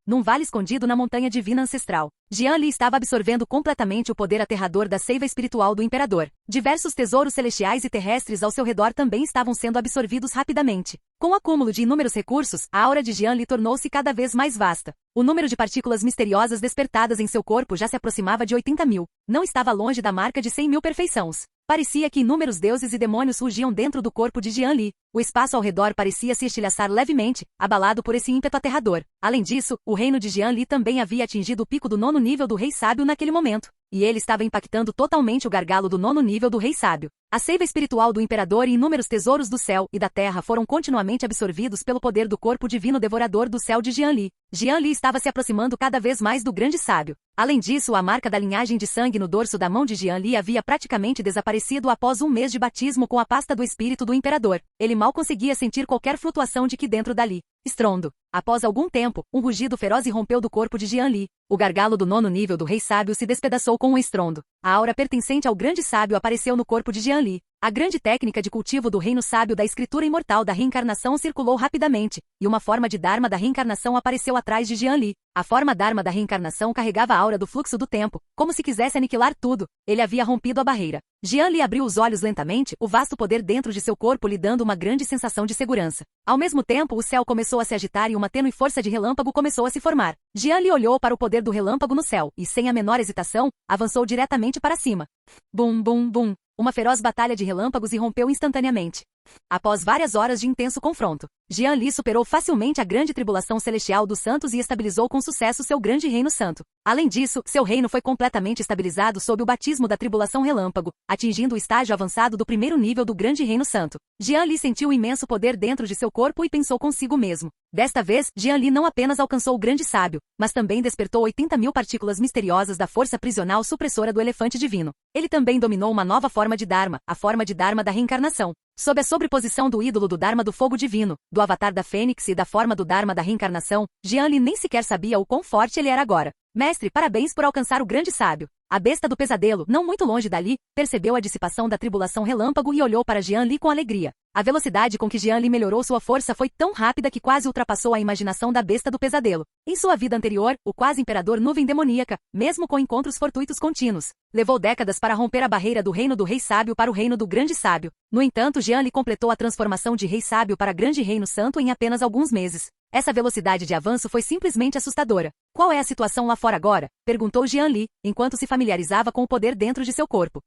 Num vale escondido na Montanha Divina Ancestral, Jian Li estava absorvendo completamente o poder aterrador da seiva espiritual do imperador. Diversos tesouros celestiais e terrestres ao seu redor também estavam sendo absorvidos rapidamente. Com o acúmulo de inúmeros recursos, a aura de Jian Li tornou-se cada vez mais vasta. O número de partículas misteriosas despertadas em seu corpo já se aproximava de 80.000. Não estava longe da marca de 100.000 perfeições. Parecia que inúmeros deuses e demônios rugiam dentro do corpo de Jian Li. O espaço ao redor parecia se estilhaçar levemente, abalado por esse ímpeto aterrador. Além disso, o reino de Jian Li também havia atingido o pico do 9º nível do Rei Sábio naquele momento. E ele estava impactando totalmente o gargalo do 9º nível do Rei Sábio. A seiva espiritual do imperador e inúmeros tesouros do céu e da terra foram continuamente absorvidos pelo poder do corpo divino devorador do céu de Jian Li. Jian Li estava se aproximando cada vez mais do grande sábio. Além disso, a marca da linhagem de sangue no dorso da mão de Jian Li havia praticamente desaparecido após um mês de batismo com a pasta do espírito do imperador. Ele mal conseguia sentir qualquer flutuação de Qi dentro dali. Estrondo. Após algum tempo, um rugido feroz irrompeu do corpo de Jian Li. O gargalo do 9º nível do Rei Sábio se despedaçou com um estrondo. A aura pertencente ao grande sábio apareceu no corpo de Jian Li. A grande técnica de cultivo do reino sábio da escritura imortal da reencarnação circulou rapidamente, e uma forma de Dharma da reencarnação apareceu atrás de Jian Li. A forma Dharma da reencarnação carregava a aura do fluxo do tempo, como se quisesse aniquilar tudo. Ele havia rompido a barreira. Jian Li abriu os olhos lentamente, o vasto poder dentro de seu corpo lhe dando uma grande sensação de segurança. Ao mesmo tempo, o céu começou a se agitar e uma tênue força de relâmpago começou a se formar. Jian Li olhou para o poder do relâmpago no céu, e sem a menor hesitação, avançou diretamente para cima. Bum, bum, bum. Uma feroz batalha de relâmpagos irrompeu instantaneamente. Após várias horas de intenso confronto, Jian Li superou facilmente a grande tribulação celestial dos santos e estabilizou com sucesso seu grande reino santo. Além disso, seu reino foi completamente estabilizado sob o batismo da tribulação relâmpago, atingindo o estágio avançado do primeiro nível do grande reino santo. Jian Li sentiu o imenso poder dentro de seu corpo e pensou consigo mesmo. Desta vez, Jian Li não apenas alcançou o grande sábio, mas também despertou 80.000 partículas misteriosas da força prisional supressora do elefante divino. Ele também dominou uma nova forma de Dharma, a forma de Dharma da reencarnação. Sob a sobreposição do ídolo do Dharma do fogo divino, do avatar da fênix e da forma do Dharma da reencarnação, Jian Li nem sequer sabia o quão forte ele era agora. Mestre, parabéns por alcançar o grande sábio. A besta do pesadelo, não muito longe dali, percebeu a dissipação da tribulação relâmpago e olhou para Jian Li com alegria. A velocidade com que Jian Li melhorou sua força foi tão rápida que quase ultrapassou a imaginação da besta do pesadelo. Em sua vida anterior, o quase imperador nuvem demoníaca, mesmo com encontros fortuitos contínuos, levou décadas para romper a barreira do reino do rei sábio para o reino do grande sábio. No entanto, Jian Li completou a transformação de rei sábio para grande reino santo em apenas alguns meses. Essa velocidade de avanço foi simplesmente assustadora. Qual é a situação lá fora agora? Perguntou Jian Li, enquanto se familiarizava com o poder dentro de seu corpo.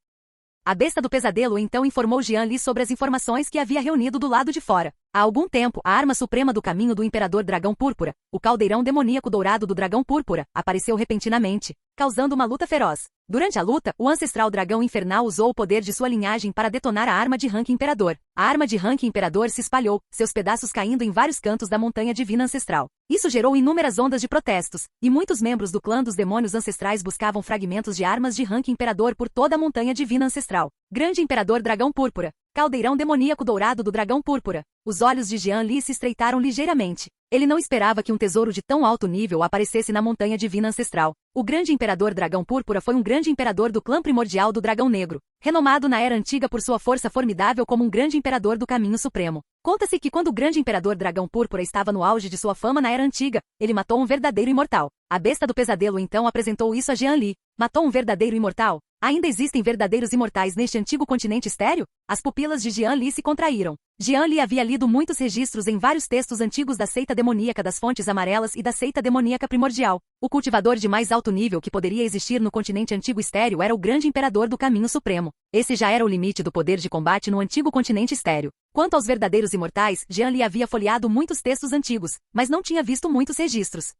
A besta do pesadelo então informou Jian Li sobre as informações que havia reunido do lado de fora. Há algum tempo, a arma suprema do caminho do Imperador Dragão Púrpura, o caldeirão demoníaco dourado do Dragão Púrpura, apareceu repentinamente, causando uma luta feroz. Durante a luta, o ancestral dragão infernal usou o poder de sua linhagem para detonar a arma de rank Imperador. A arma de rank Imperador se espalhou, seus pedaços caindo em vários cantos da montanha divina ancestral. Isso gerou inúmeras ondas de protestos, e muitos membros do clã dos demônios ancestrais buscavam fragmentos de armas de rank Imperador por toda a montanha divina ancestral. Grande Imperador Dragão Púrpura. Caldeirão demoníaco dourado do Dragão Púrpura. Os olhos de Jian Li se estreitaram ligeiramente. Ele não esperava que um tesouro de tão alto nível aparecesse na montanha divina ancestral. O grande Imperador Dragão Púrpura foi um grande imperador do clã primordial do Dragão Negro, renomado na Era Antiga por sua força formidável como um grande imperador do Caminho Supremo. Conta-se que quando o grande Imperador Dragão Púrpura estava no auge de sua fama na Era Antiga, ele matou um verdadeiro imortal. A besta do pesadelo então apresentou isso a Jian Li. Matou um verdadeiro imortal? Ainda existem verdadeiros imortais neste antigo continente estéreo? As pupilas de Jian Li se contraíram. Jian Li havia lido muitos registros em vários textos antigos da seita demoníaca das Fontes Amarelas e da seita demoníaca primordial. O cultivador de mais alto nível que poderia existir no continente antigo estéreo era o grande imperador do Caminho Supremo. Esse já era o limite do poder de combate no antigo continente estéreo. Quanto aos verdadeiros imortais, Jian Li havia folheado muitos textos antigos, mas não tinha visto muitos registros.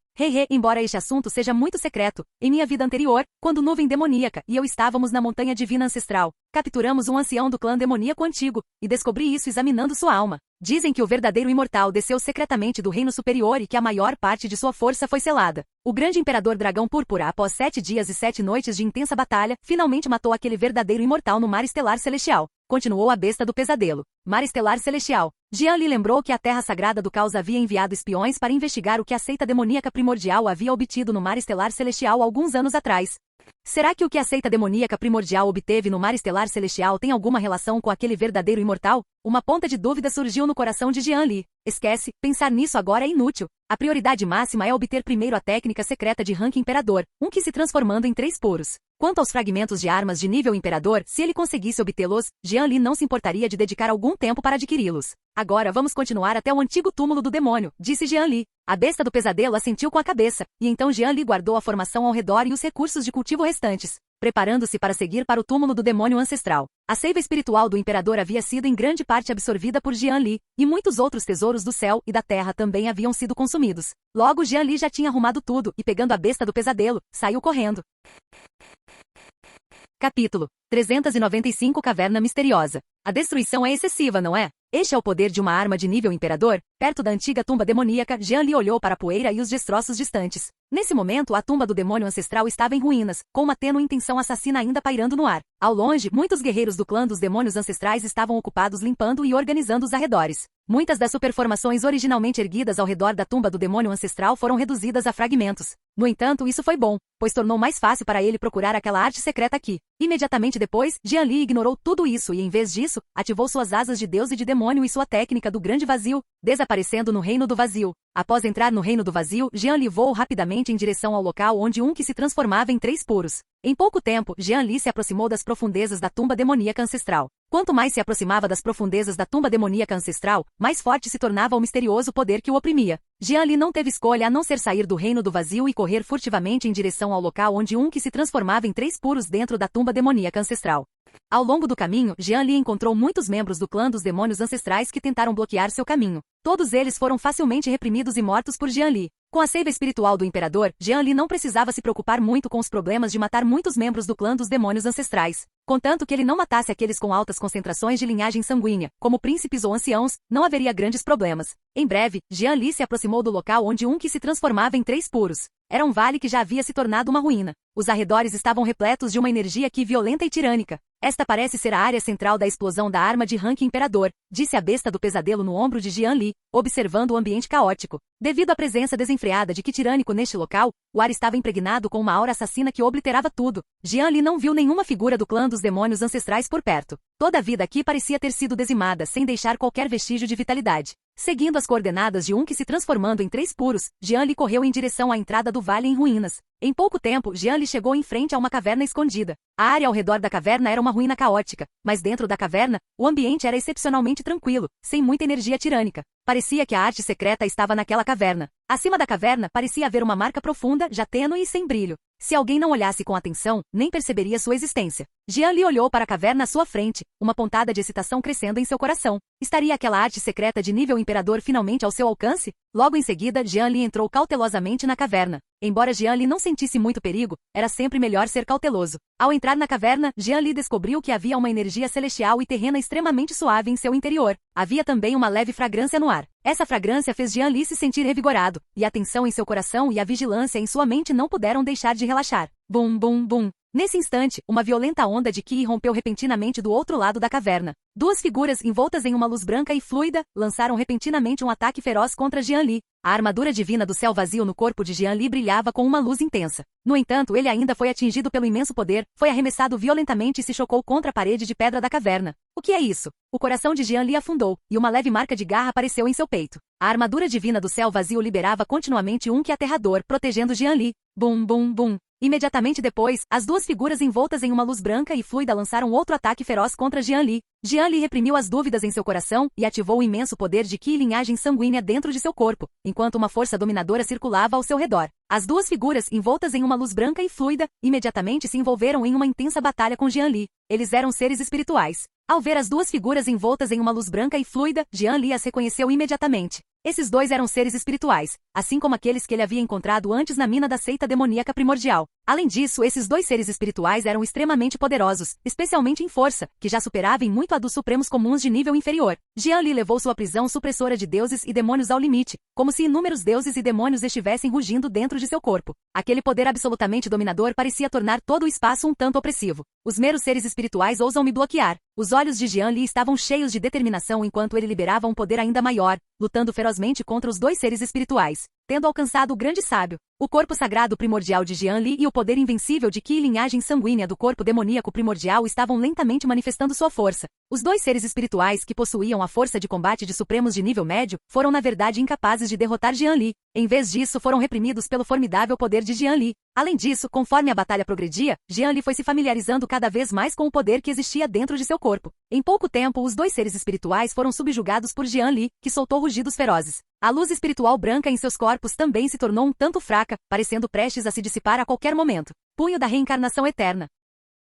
Embora este assunto seja muito secreto, em minha vida anterior, quando nuvem demoníaca e eu estávamos na montanha divina ancestral, capturamos um ancião do clã demoníaco antigo, e descobri isso examinando sua alma. Dizem que o verdadeiro imortal desceu secretamente do reino superior e que a maior parte de sua força foi selada. O grande imperador Dragão Púrpura, após 7 dias e 7 noites de intensa batalha, finalmente matou aquele verdadeiro imortal no Mar Estelar Celestial. Continuou a besta do pesadelo. Mar Estelar Celestial. Jian Li lembrou que a Terra Sagrada do Caos havia enviado espiões para investigar o que a seita demoníaca primordial havia obtido no Mar Estelar Celestial alguns anos atrás. Será que o que a seita demoníaca primordial obteve no Mar Estelar Celestial tem alguma relação com aquele verdadeiro imortal? Uma ponta de dúvida surgiu no coração de Jian Li. Esquece, pensar nisso agora é inútil. A prioridade máxima é obter primeiro a técnica secreta de rank Imperador, um que se transformando em 3 puros. Quanto aos fragmentos de armas de nível Imperador, se ele conseguisse obtê-los, Jian Li não se importaria de dedicar algum tempo para adquiri-los. Agora vamos continuar até o antigo túmulo do demônio, disse Jian Li. A besta do pesadelo assentiu com a cabeça, e então Jian Li guardou a formação ao redor e os recursos de cultivo restantes, preparando-se para seguir para o túmulo do demônio ancestral. A seiva espiritual do imperador havia sido em grande parte absorvida por Jian Li, e muitos outros tesouros do céu e da terra também haviam sido consumidos. Logo Jian Li já tinha arrumado tudo, e pegando a besta do pesadelo, saiu correndo. Capítulo 395 Caverna Misteriosa. A destruição é excessiva, não é? Este é o poder de uma arma de nível imperador? Perto da antiga tumba demoníaca, Jian Li olhou para a poeira e os destroços distantes. Nesse momento, a tumba do demônio ancestral estava em ruínas, com uma tênue intenção assassina ainda pairando no ar. Ao longe, muitos guerreiros do clã dos demônios ancestrais estavam ocupados limpando e organizando os arredores. Muitas das superformações originalmente erguidas ao redor da tumba do demônio ancestral foram reduzidas a fragmentos. No entanto, isso foi bom, pois tornou mais fácil para ele procurar aquela arte secreta aqui. Imediatamente depois, Jian Li ignorou tudo isso e, em vez disso, ativou suas asas de Deus e de demônio e sua técnica do grande vazio, desaparecendo no reino do vazio. Após entrar no reino do vazio, Jian Li voou rapidamente em direção ao local onde um que se transformava em 3 puros. Em pouco tempo, Jian Li se aproximou das profundezas da tumba demoníaca ancestral. Quanto mais se aproximava das profundezas da tumba demoníaca ancestral, mais forte se tornava o misterioso poder que o oprimia. Jian Li não teve escolha a não ser sair do reino do vazio e correr furtivamente em direção ao local onde que se transformava em 3 puros dentro da tumba demoníaca ancestral. Ao longo do caminho, Jian Li encontrou muitos membros do clã dos demônios ancestrais que tentaram bloquear seu caminho. Todos eles foram facilmente reprimidos e mortos por Jian Li. Com a seiva espiritual do imperador, Jian Li não precisava se preocupar muito com os problemas de matar muitos membros do clã dos demônios ancestrais. Contanto que ele não matasse aqueles com altas concentrações de linhagem sanguínea, como príncipes ou anciãos, não haveria grandes problemas. Em breve, Jian Li se aproximou do local onde que se transformava em 3 puros. Era um vale que já havia se tornado uma ruína. Os arredores estavam repletos de uma energia violenta e tirânica. Esta parece ser a área central da explosão da arma de rank imperador, disse a besta do pesadelo no ombro de Jian Li, observando o ambiente caótico. Devido à presença desenfreada de tirânico neste local, o ar estava impregnado com uma aura assassina que obliterava tudo. Jian Li não viu nenhuma figura do clã dos demônios ancestrais por perto. Toda a vida aqui parecia ter sido dizimada sem deixar qualquer vestígio de vitalidade. Seguindo as coordenadas de que se transformando em 3 puros, Jian Li correu em direção à entrada do vale em ruínas. Em pouco tempo, Jian Li chegou em frente a uma caverna escondida. A área ao redor da caverna era uma ruína caótica, mas dentro da caverna, o ambiente era excepcionalmente tranquilo, sem muita energia tirânica. Parecia que a arte secreta estava naquela caverna. Acima da caverna, parecia haver uma marca profunda, já tênue e sem brilho. Se alguém não olhasse com atenção, nem perceberia sua existência. Jian Li olhou para a caverna à sua frente, uma pontada de excitação crescendo em seu coração. Estaria aquela arte secreta de nível imperador finalmente ao seu alcance? Logo em seguida, Jian Li entrou cautelosamente na caverna. Embora Jian Li não sentisse muito perigo, era sempre melhor ser cauteloso. Ao entrar na caverna, Jian Li descobriu que havia uma energia celestial e terrena extremamente suave em seu interior. Havia também uma leve fragrância no ar. Essa fragrância fez Jian Li se sentir revigorado, e a tensão em seu coração e a vigilância em sua mente não puderam deixar de relaxar. Bum, bum, bum. Nesse instante, uma violenta onda de Qi rompeu repentinamente do outro lado da caverna. 2 figuras envoltas em uma luz branca e fluida lançaram repentinamente um ataque feroz contra Jian Li. A armadura divina do céu vazio no corpo de Jian Li brilhava com uma luz intensa. No entanto, ele ainda foi atingido pelo imenso poder, foi arremessado violentamente e se chocou contra a parede de pedra da caverna. O que é isso? O coração de Jian Li afundou, e uma leve marca de garra apareceu em seu peito. A armadura divina do céu vazio liberava continuamente Qi aterrador, protegendo Jian Li. Bum, bum, bum. Imediatamente depois, as 2 figuras envoltas em uma luz branca e fluida lançaram outro ataque feroz contra Jian Li. Jian Li reprimiu as dúvidas em seu coração e ativou o imenso poder de Qi e linhagem sanguínea dentro de seu corpo, enquanto uma força dominadora circulava ao seu redor. As 2 figuras, envoltas em uma luz branca e fluida, imediatamente se envolveram em uma intensa batalha com Jian Li. Eles eram seres espirituais. Ao ver as 2 figuras envoltas em uma luz branca e fluida, Jian Li as reconheceu imediatamente. Esses 2 eram seres espirituais, assim como aqueles que ele havia encontrado antes na mina da seita demoníaca primordial. Além disso, esses 2 seres espirituais eram extremamente poderosos, especialmente em força, que já superava em muito a dos supremos comuns de nível inferior. Jian Li levou sua prisão supressora de deuses e demônios ao limite, como se inúmeros deuses e demônios estivessem rugindo dentro de seu corpo. Aquele poder absolutamente dominador parecia tornar todo o espaço um tanto opressivo. Os meros seres espirituais ousam me bloquear. Os olhos de Jian Li estavam cheios de determinação enquanto ele liberava um poder ainda maior, lutando ferozmente contra os 2 seres espirituais. Tendo alcançado o grande sábio, o corpo sagrado primordial de Jian Li e o poder invencível de Qi e linhagem sanguínea do corpo demoníaco primordial estavam lentamente manifestando sua força. Os 2 seres espirituais que possuíam a força de combate de supremos de nível médio foram na verdade incapazes de derrotar Jian Li. Em vez disso, foram reprimidos pelo formidável poder de Jian Li. Além disso, conforme a batalha progredia, Jian Li foi se familiarizando cada vez mais com o poder que existia dentro de seu corpo. Em pouco tempo, os 2 seres espirituais foram subjugados por Jian Li, que soltou rugidos ferozes. A luz espiritual branca em seus corpos também se tornou um tanto fraca, parecendo prestes a se dissipar a qualquer momento. Punho da reencarnação eterna.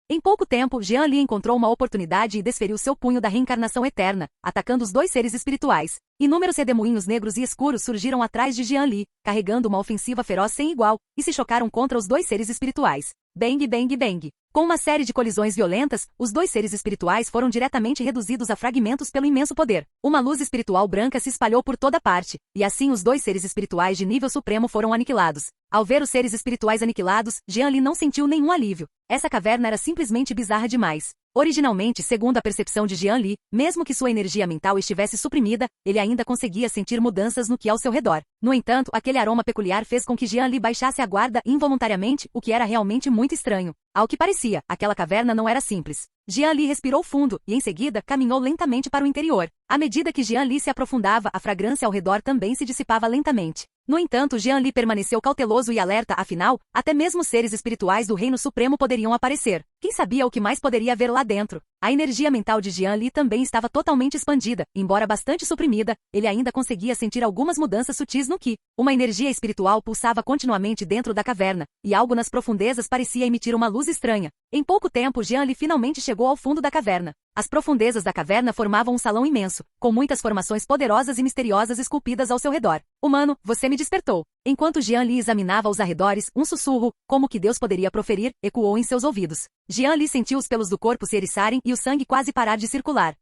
Em pouco tempo, Jian Li encontrou uma oportunidade e desferiu seu punho da reencarnação eterna, atacando os 2 seres espirituais. Inúmeros redemoinhos negros e escuros surgiram atrás de Jian Li, carregando uma ofensiva feroz sem igual, e se chocaram contra os 2 seres espirituais. Bang, bang, bang. Com uma série de colisões violentas, os 2 seres espirituais foram diretamente reduzidos a fragmentos pelo imenso poder. Uma luz espiritual branca se espalhou por toda parte, e assim os 2 seres espirituais de nível supremo foram aniquilados. Ao ver os seres espirituais aniquilados, Jian Li não sentiu nenhum alívio. Essa caverna era simplesmente bizarra demais. Originalmente, segundo a percepção de Jian Li, mesmo que sua energia mental estivesse suprimida, ele ainda conseguia sentir mudanças no que ao seu redor. No entanto, aquele aroma peculiar fez com que Jian Li baixasse a guarda involuntariamente, o que era realmente muito estranho. Ao que parecia, aquela caverna não era simples. Jian Li respirou fundo, e em seguida, caminhou lentamente para o interior. À medida que Jian Li se aprofundava, a fragrância ao redor também se dissipava lentamente. No entanto, Jian Li permaneceu cauteloso e alerta, afinal, até mesmo seres espirituais do Reino Supremo poderiam aparecer. Quem sabia o que mais poderia haver lá dentro? A energia mental de Jian Li também estava totalmente expandida, embora bastante suprimida, ele ainda conseguia sentir algumas mudanças sutis no Qi. Uma energia espiritual pulsava continuamente dentro da caverna, e algo nas profundezas parecia emitir uma luz estranha. Em pouco tempo Jian Li finalmente chegou ao fundo da caverna. As profundezas da caverna formavam um salão imenso, com muitas formações poderosas e misteriosas esculpidas ao seu redor. Humano, você me despertou. Enquanto Jian Li examinava os arredores, um sussurro, como que Deus poderia proferir, ecoou em seus ouvidos. Jian Li sentiu os pelos do corpo se eriçarem e o sangue quase parar de circular.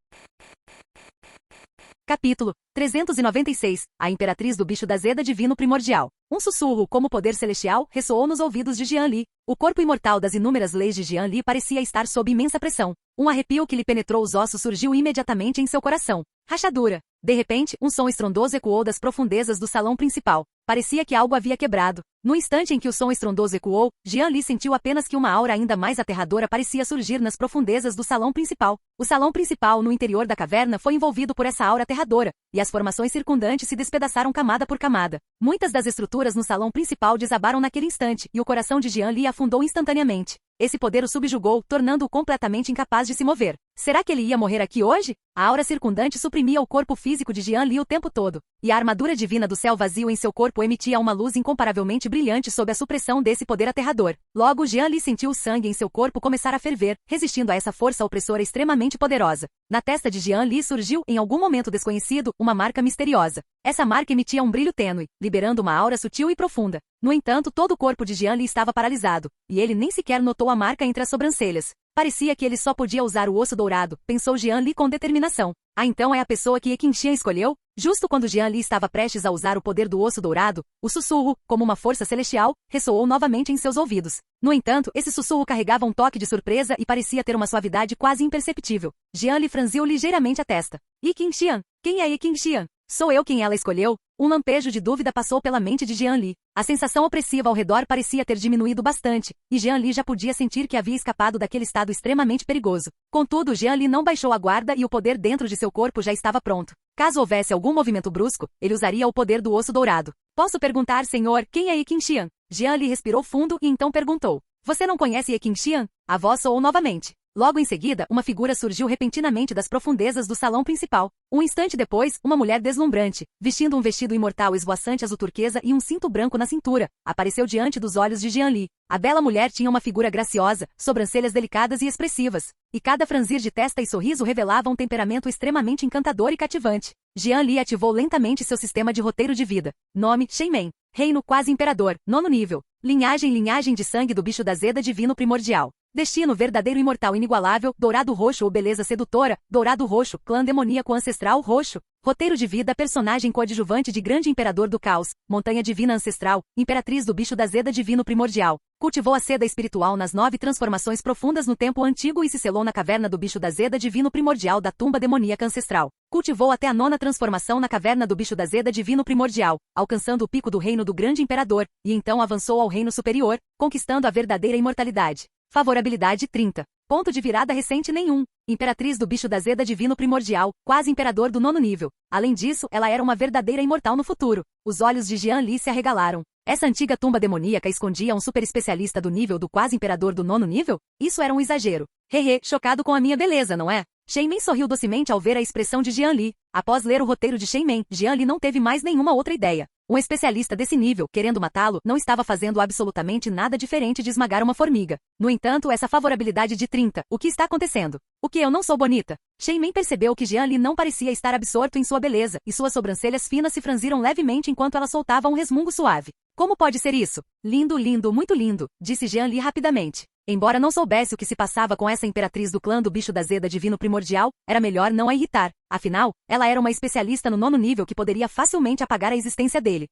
Capítulo 396. A Imperatriz do Bicho da Zeda Divino Primordial. Um sussurro, como poder celestial, ressoou nos ouvidos de Jian Li. O corpo imortal das inúmeras leis de Jian Li parecia estar sob imensa pressão. Um arrepio que lhe penetrou os ossos surgiu imediatamente em seu coração. Rachadura. De repente, um som estrondoso ecoou das profundezas do salão principal. Parecia que algo havia quebrado. No instante em que o som estrondoso ecoou, Jian Li sentiu apenas que uma aura ainda mais aterradora parecia surgir nas profundezas do salão principal. O salão principal no interior da caverna foi envolvido por essa aura aterradora, e as formações circundantes se despedaçaram camada por camada. Muitas das estruturas no salão principal desabaram naquele instante, e o coração de Jian Li afundou instantaneamente. Esse poder o subjugou, tornando-o completamente incapaz de se mover. Será que ele ia morrer aqui hoje? A aura circundante suprimia o corpo físico de Jian Li o tempo todo, e a armadura divina do céu vazio em seu corpo emitia uma luz incomparavelmente brilhante sob a supressão desse poder aterrador. Logo Jian Li sentiu o sangue em seu corpo começar a ferver, resistindo a essa força opressora extremamente poderosa. Na testa de Jian Li surgiu, em algum momento desconhecido, uma marca misteriosa. Essa marca emitia um brilho tênue, liberando uma aura sutil e profunda. No entanto, todo o corpo de Jian Li estava paralisado, e ele nem sequer notou a marca entre as sobrancelhas. Parecia que ele só podia usar o osso dourado, pensou Jian Li com determinação. Ah, então é a pessoa que Ye Qingxian escolheu? Justo quando Jian Li estava prestes a usar o poder do osso dourado, o sussurro, como uma força celestial, ressoou novamente em seus ouvidos. No entanto, esse sussurro carregava um toque de surpresa e parecia ter uma suavidade quase imperceptível. Jian Li franziu ligeiramente a testa. Ye Qingxian? Quem é Ye Qingxian? Sou eu quem ela escolheu? Um lampejo de dúvida passou pela mente de Jian Li. A sensação opressiva ao redor parecia ter diminuído bastante, e Jian Li já podia sentir que havia escapado daquele estado extremamente perigoso. Contudo, Jian Li não baixou a guarda e o poder dentro de seu corpo já estava pronto. Caso houvesse algum movimento brusco, ele usaria o poder do osso dourado. Posso perguntar, senhor, quem é Ye Qingxian? Jian Li respirou fundo e então perguntou. Você não conhece Ye Qingxian? A voz soou novamente. Logo em seguida, uma figura surgiu repentinamente das profundezas do salão principal. Um instante depois, uma mulher deslumbrante, vestindo um vestido imortal esvoaçante azul turquesa e um cinto branco na cintura, apareceu diante dos olhos de Jian Li. A bela mulher tinha uma figura graciosa, sobrancelhas delicadas e expressivas, e cada franzir de testa e sorriso revelava um temperamento extremamente encantador e cativante. Jian Li ativou lentamente seu sistema de roteiro de vida. Nome, Shenmen. Reino quase imperador, 9º nível. Linhagem de sangue do bicho da Zeda divino primordial. Destino verdadeiro imortal inigualável, dourado roxo ou beleza sedutora, dourado roxo, clã demoníaco ancestral roxo. Roteiro de vida personagem coadjuvante de grande imperador do caos, montanha divina ancestral, imperatriz do bicho da Zeda divino primordial. Cultivou a seda espiritual nas 9 transformações profundas no tempo antigo e se selou na caverna do bicho da Zeda divino primordial da tumba demoníaca ancestral. Cultivou até a 9ª transformação na caverna do bicho da Zeda divino primordial, alcançando o pico do reino do grande imperador, e então avançou ao reino superior, conquistando a verdadeira imortalidade. Favorabilidade 30. Ponto de virada recente nenhum. Imperatriz do bicho da Zeda divino primordial, quase imperador do 9º nível. Além disso, ela era uma verdadeira imortal no futuro. Os olhos de Jian Li se arregalaram. Essa antiga tumba demoníaca escondia um super especialista do nível do quase imperador do 9º nível? Isso era um exagero. Hehe, chocado com a minha beleza, não é? Shenmen sorriu docemente ao ver a expressão de Jian Li. Após ler o roteiro de Shenmen, Jian Li não teve mais nenhuma outra ideia. Um especialista desse nível, querendo matá-lo, não estava fazendo absolutamente nada diferente de esmagar uma formiga. No entanto, essa favorabilidade de 30, o que está acontecendo? O que eu não sou bonita? Shenmen percebeu que Jian Li não parecia estar absorto em sua beleza, e suas sobrancelhas finas se franziram levemente enquanto ela soltava um resmungo suave. Como pode ser isso? Lindo, lindo, muito lindo, disse Jian Li rapidamente. Embora não soubesse o que se passava com essa imperatriz do clã do bicho da Zeda divino primordial, era melhor não a irritar. Afinal, ela era uma especialista no 9º nível que poderia facilmente apagar a existência dele.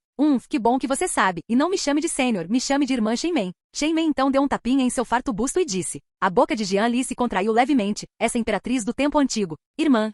Que bom que você sabe, e não me chame de sênior, me chame de irmã Shenmen. Shenmen então deu um tapinha em seu farto busto e disse. A boca de Jian Li se contraiu levemente, essa imperatriz do tempo antigo. Irmã,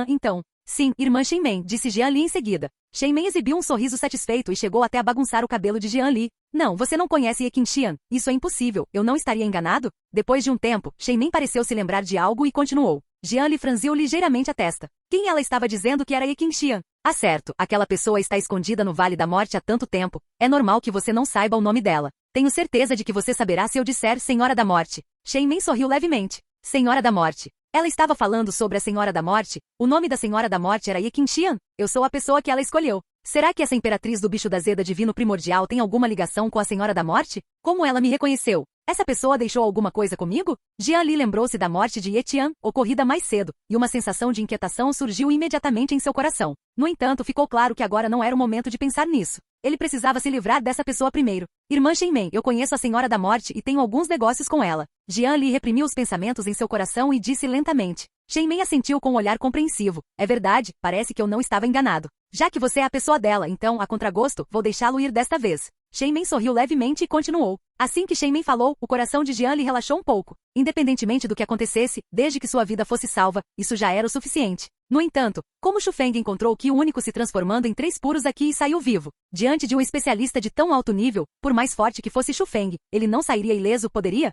então. Sim, irmã Shenmen, disse Jian Li em seguida. Shenmen exibiu um sorriso satisfeito e chegou até a bagunçar o cabelo de Jian Li. Não, você não conhece Ye Qingxian. Isso é impossível, eu não estaria enganado? Depois de um tempo, Shenmen pareceu se lembrar de algo e continuou. Jian Li franziu ligeiramente a testa. Quem ela estava dizendo que era Ye Qingxian? Ah, certo, aquela pessoa está escondida no Vale da Morte há tanto tempo. É normal que você não saiba o nome dela. Tenho certeza de que você saberá se eu disser Senhora da Morte. Shen Meng sorriu levemente. Senhora da Morte. Ela estava falando sobre a Senhora da Morte? O nome da Senhora da Morte era Ye Qingxian. Eu sou a pessoa que ela escolheu. Será que essa imperatriz do bicho da Zeda divino primordial tem alguma ligação com a Senhora da Morte? Como ela me reconheceu? Essa pessoa deixou alguma coisa comigo? Jian Li lembrou-se da morte de Ye Tian, ocorrida mais cedo, e uma sensação de inquietação surgiu imediatamente em seu coração. No entanto, ficou claro que agora não era o momento de pensar nisso. Ele precisava se livrar dessa pessoa primeiro. Irmã Shen Meng, eu conheço a Senhora da Morte e tenho alguns negócios com ela. Jian Li reprimiu os pensamentos em seu coração e disse lentamente. Shen Meng assentiu com um olhar compreensivo. É verdade, parece que eu não estava enganado. Já que você é a pessoa dela, então, a contragosto, vou deixá-lo ir desta vez. Shen Meng sorriu levemente e continuou. Assim que Shen Meng falou, o coração de Jian Li relaxou um pouco. Independentemente do que acontecesse, desde que sua vida fosse salva, isso já era o suficiente. No entanto, como Xu Feng encontrou Qi único se transformando em 3 puros aqui e saiu vivo, diante de um especialista de tão alto nível, por mais forte que fosse Xu Feng, ele não sairia ileso, poderia?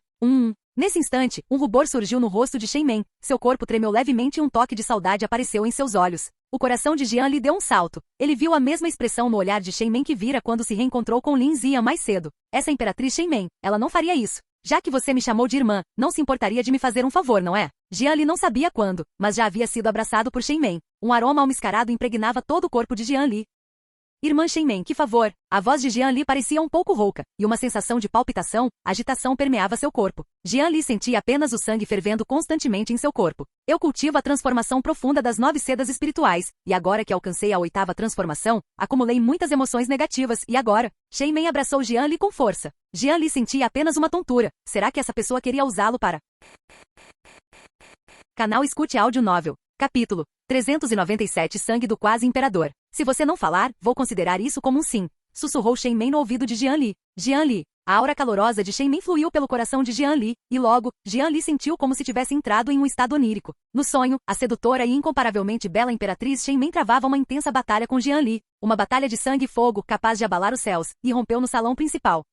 Nesse instante, um rubor surgiu no rosto de Shen Meng, seu corpo tremeu levemente e um toque de saudade apareceu em seus olhos. O coração de Jian Li deu um salto. Ele viu a mesma expressão no olhar de Shen Meng que vira quando se reencontrou com Lin Ziyan mais cedo. Essa imperatriz Shen Meng, ela não faria isso. Já que você me chamou de irmã, não se importaria de me fazer um favor, não é? Jian Li não sabia quando, mas já havia sido abraçado por Shen Meng. Um aroma almiscarado impregnava todo o corpo de Jian Li. Irmã Shen Meng, que favor! A voz de Jian Li parecia um pouco rouca, e uma sensação de palpitação, agitação permeava seu corpo. Jian Li sentia apenas o sangue fervendo constantemente em seu corpo. Eu cultivo a transformação profunda das 9 sedas espirituais, e agora que alcancei a 8ª transformação, acumulei muitas emoções negativas, e agora? Shen Meng abraçou Jian Li com força. Jian Li sentia apenas uma tontura. Será que essa pessoa queria usá-lo para... Canal Escute Áudio Novel. Capítulo 397 Sangue do Quase Imperador. Se você não falar, vou considerar isso como um sim. Sussurrou Shen Meng no ouvido de Jian Li. Jian Li. A aura calorosa de Shen Meng fluiu pelo coração de Jian Li, e logo, Jian Li sentiu como se tivesse entrado em um estado onírico. No sonho, a sedutora e incomparavelmente bela imperatriz Shen Meng travava uma intensa batalha com Jian Li. Uma batalha de sangue e fogo, capaz de abalar os céus, e rompeu no salão principal.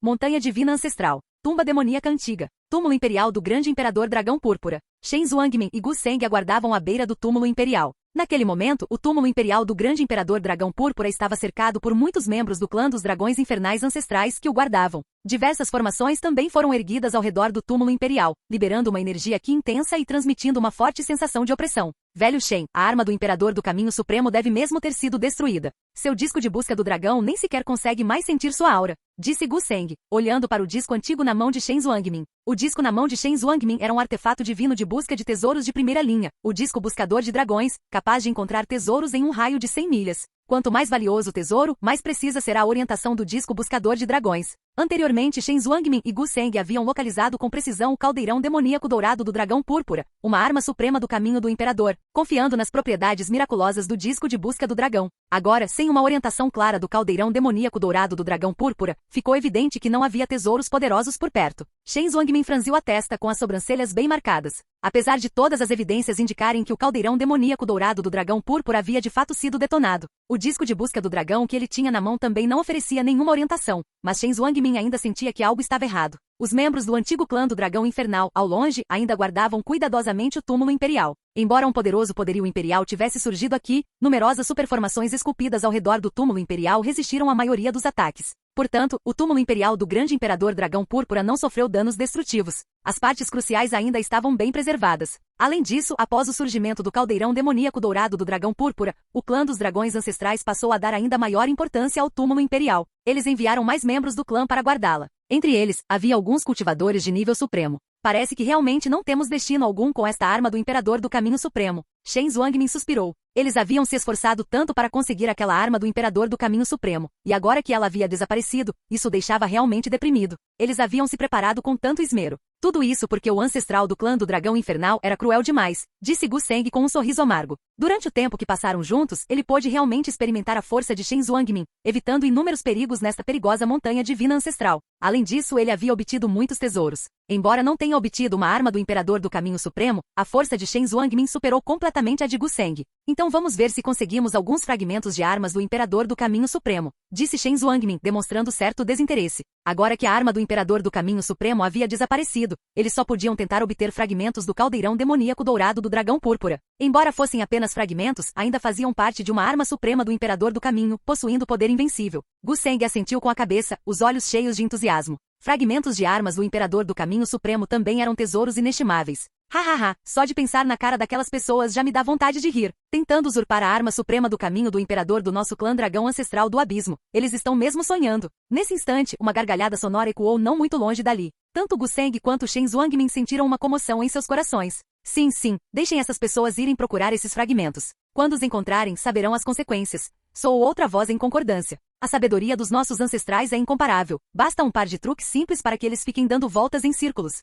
Montanha Divina Ancestral. Tumba demoníaca antiga. Túmulo imperial do grande imperador Dragão Púrpura. Shen Zuangmin e Gu Seng aguardavam à beira do túmulo imperial. Naquele momento, o túmulo imperial do grande imperador Dragão Púrpura estava cercado por muitos membros do clã dos dragões infernais ancestrais que o guardavam. Diversas formações também foram erguidas ao redor do túmulo imperial, liberando uma energia Qi intensa e transmitindo uma forte sensação de opressão. Velho Shen, a arma do imperador do caminho supremo deve mesmo ter sido destruída. Seu disco de busca do dragão nem sequer consegue mais sentir sua aura, disse Gu Seng, olhando para o disco antigo na mão de Shen Zuangmin. O disco na mão de Shen Zuangmin era um artefato divino de busca de tesouros de primeira linha, o disco buscador de dragões, capaz de encontrar tesouros em um raio de 100 milhas. Quanto mais valioso o tesouro, mais precisa será a orientação do disco buscador de dragões. Anteriormente, Shen Zuangmin e Gu Seng haviam localizado com precisão o caldeirão demoníaco dourado do dragão púrpura, uma arma suprema do caminho do imperador, confiando nas propriedades miraculosas do disco de busca do dragão. Agora, sem uma orientação clara do caldeirão demoníaco dourado do dragão púrpura, ficou evidente que não havia tesouros poderosos por perto. Shen Zuangmin franziu a testa com as sobrancelhas bem marcadas. Apesar de todas as evidências indicarem que o caldeirão demoníaco dourado do dragão púrpura havia de fato sido detonado, o disco de busca do dragão que ele tinha na mão também não oferecia nenhuma orientação, mas Shen Zuangmin ainda sentia que algo estava errado. Os membros do antigo clã do dragão infernal, ao longe, ainda guardavam cuidadosamente o túmulo imperial. Embora um poderoso poderio imperial tivesse surgido aqui, numerosas superformações esculpidas ao redor do túmulo imperial resistiram à maioria dos ataques. Portanto, o túmulo imperial do grande imperador dragão púrpura não sofreu danos destrutivos. As partes cruciais ainda estavam bem preservadas. Além disso, após o surgimento do caldeirão demoníaco dourado do dragão púrpura, o clã dos dragões ancestrais passou a dar ainda maior importância ao túmulo imperial. Eles enviaram mais membros do clã para guardá-la. Entre eles, havia alguns cultivadores de nível supremo. Parece que realmente não temos destino algum com esta arma do imperador do caminho supremo. Shen Zuangmin suspirou. Eles haviam se esforçado tanto para conseguir aquela arma do imperador do caminho supremo, e agora que ela havia desaparecido, isso o deixava realmente deprimido. Eles haviam se preparado com tanto esmero. Tudo isso porque o ancestral do clã do dragão infernal era cruel demais, disse Gu Seng com um sorriso amargo. Durante o tempo que passaram juntos, ele pôde realmente experimentar a força de Shen Zuangmin, evitando inúmeros perigos nesta perigosa montanha divina ancestral. Além disso, ele havia obtido muitos tesouros. Embora não tenha obtido uma arma do Imperador do Caminho Supremo, a força de Shen Zuangmin superou completamente a de Gu Seng. Então vamos ver se conseguimos alguns fragmentos de armas do Imperador do Caminho Supremo, disse Shen Zuangmin, demonstrando certo desinteresse. Agora que a arma do Imperador do Caminho Supremo havia desaparecido, eles só podiam tentar obter fragmentos do caldeirão demoníaco dourado do dragão púrpura. Embora fossem apenas fragmentos, ainda faziam parte de uma arma suprema do Imperador do Caminho, possuindo poder invencível. Gu Seng assentiu com a cabeça, os olhos cheios de entusiasmo. Fragmentos de armas do Imperador do Caminho Supremo também eram tesouros inestimáveis. Hahaha, só de pensar na cara daquelas pessoas já me dá vontade de rir. Tentando usurpar a arma suprema do caminho do Imperador do nosso clã dragão ancestral do abismo. Eles estão mesmo sonhando. Nesse instante, uma gargalhada sonora ecoou não muito longe dali. Tanto Gu Seng quanto Shen Zuangmin sentiram uma comoção em seus corações. Sim, deixem essas pessoas irem procurar esses fragmentos. Quando os encontrarem, saberão as consequências. Soou outra voz em concordância. A sabedoria dos nossos ancestrais é incomparável. Basta um par de truques simples para que eles fiquem dando voltas em círculos.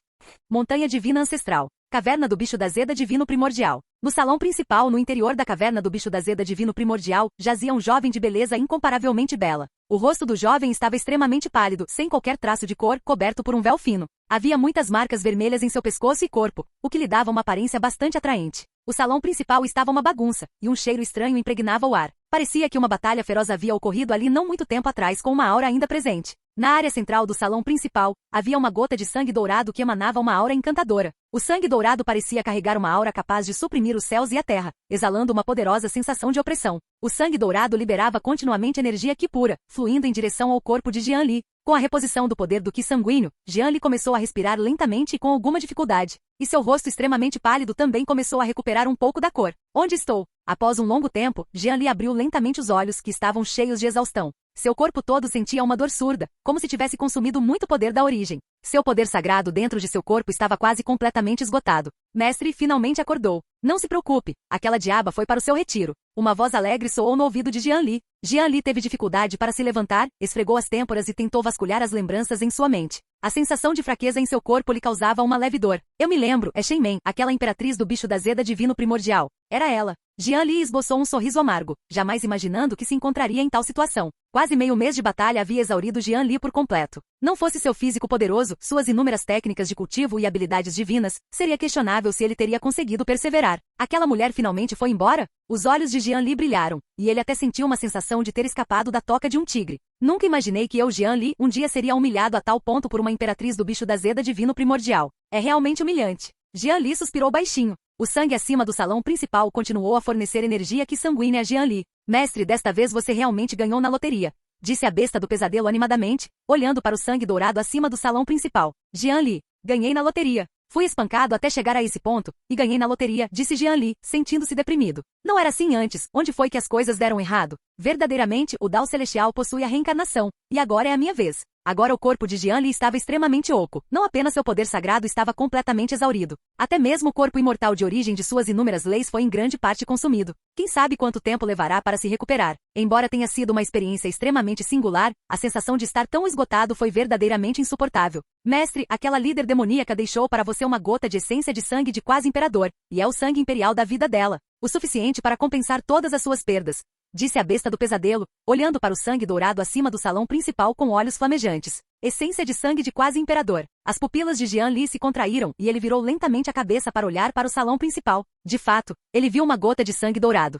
Montanha Divina Ancestral. Caverna do Bicho da Zeda Divino Primordial. No salão principal, no interior da Caverna do Bicho da Zeda Divino Primordial, jazia um jovem de beleza incomparavelmente bela. O rosto do jovem estava extremamente pálido, sem qualquer traço de cor, coberto por um véu fino. Havia muitas marcas vermelhas em seu pescoço e corpo, o que lhe dava uma aparência bastante atraente. O salão principal estava uma bagunça, e um cheiro estranho impregnava o ar. Parecia que uma batalha feroz havia ocorrido ali não muito tempo atrás com uma aura ainda presente. Na área central do salão principal, havia uma gota de sangue dourado que emanava uma aura encantadora. O sangue dourado parecia carregar uma aura capaz de suprimir os céus e a terra, exalando uma poderosa sensação de opressão. O sangue dourado liberava continuamente energia Qi pura, fluindo em direção ao corpo de Jian Li. Com a reposição do poder do Qi sanguíneo, Jian Li começou a respirar lentamente e com alguma dificuldade. E seu rosto extremamente pálido também começou a recuperar um pouco da cor. Onde estou? Após um longo tempo, Jian Li abriu lentamente os olhos que estavam cheios de exaustão. Seu corpo todo sentia uma dor surda, como se tivesse consumido muito poder da origem. Seu poder sagrado dentro de seu corpo estava quase completamente esgotado. Mestre finalmente acordou. Não se preocupe, aquela diaba foi para o seu retiro. Uma voz alegre soou no ouvido de Jian Li. Jian Li teve dificuldade para se levantar, esfregou as têmporas e tentou vasculhar as lembranças em sua mente. A sensação de fraqueza em seu corpo lhe causava uma leve dor. Eu me lembro, é Shen Men, aquela imperatriz do bicho da Zeda Divino Primordial. Era ela. Jian Li esboçou um sorriso amargo, jamais imaginando que se encontraria em tal situação. Quase meio mês de batalha havia exaurido Jian Li por completo. Não fosse seu físico poderoso, suas inúmeras técnicas de cultivo e habilidades divinas, seria questionável se ele teria conseguido perseverar. Aquela mulher finalmente foi embora? Os olhos de Jian Li brilharam, e ele até sentiu uma sensação de ter escapado da toca de um tigre. Nunca imaginei que eu, Jian Li, um dia seria humilhado a tal ponto por uma imperatriz do bicho da Zeda Divino Primordial. É realmente humilhante. Jian Li suspirou baixinho. O sangue acima do salão principal continuou a fornecer energia Qi sanguínea a Jian Li. Mestre, desta vez você realmente ganhou na loteria, disse a besta do pesadelo animadamente, olhando para o sangue dourado acima do salão principal. Jian Li, ganhei na loteria. Fui espancado até chegar a esse ponto, e ganhei na loteria, disse Jian Li, sentindo-se deprimido. Não era assim antes, onde foi que as coisas deram errado? Verdadeiramente, o Dao Celestial possui a reencarnação, e agora é a minha vez. Agora o corpo de Jian Li estava extremamente oco. Não apenas seu poder sagrado estava completamente exaurido. Até mesmo o corpo imortal de origem de suas inúmeras leis foi em grande parte consumido. Quem sabe quanto tempo levará para se recuperar? Embora tenha sido uma experiência extremamente singular, a sensação de estar tão esgotado foi verdadeiramente insuportável. Mestre, aquela líder demoníaca deixou para você uma gota de essência de sangue de quase imperador, e é o sangue imperial da vida dela. O suficiente para compensar todas as suas perdas, disse a besta do pesadelo, olhando para o sangue dourado acima do salão principal com olhos flamejantes. Essência de sangue de quase imperador. As pupilas de Jian Li se contraíram e ele virou lentamente a cabeça para olhar para o salão principal. De fato, ele viu uma gota de sangue dourado.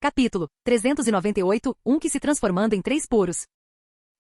Capítulo 398, um que se transformando em 3 puros.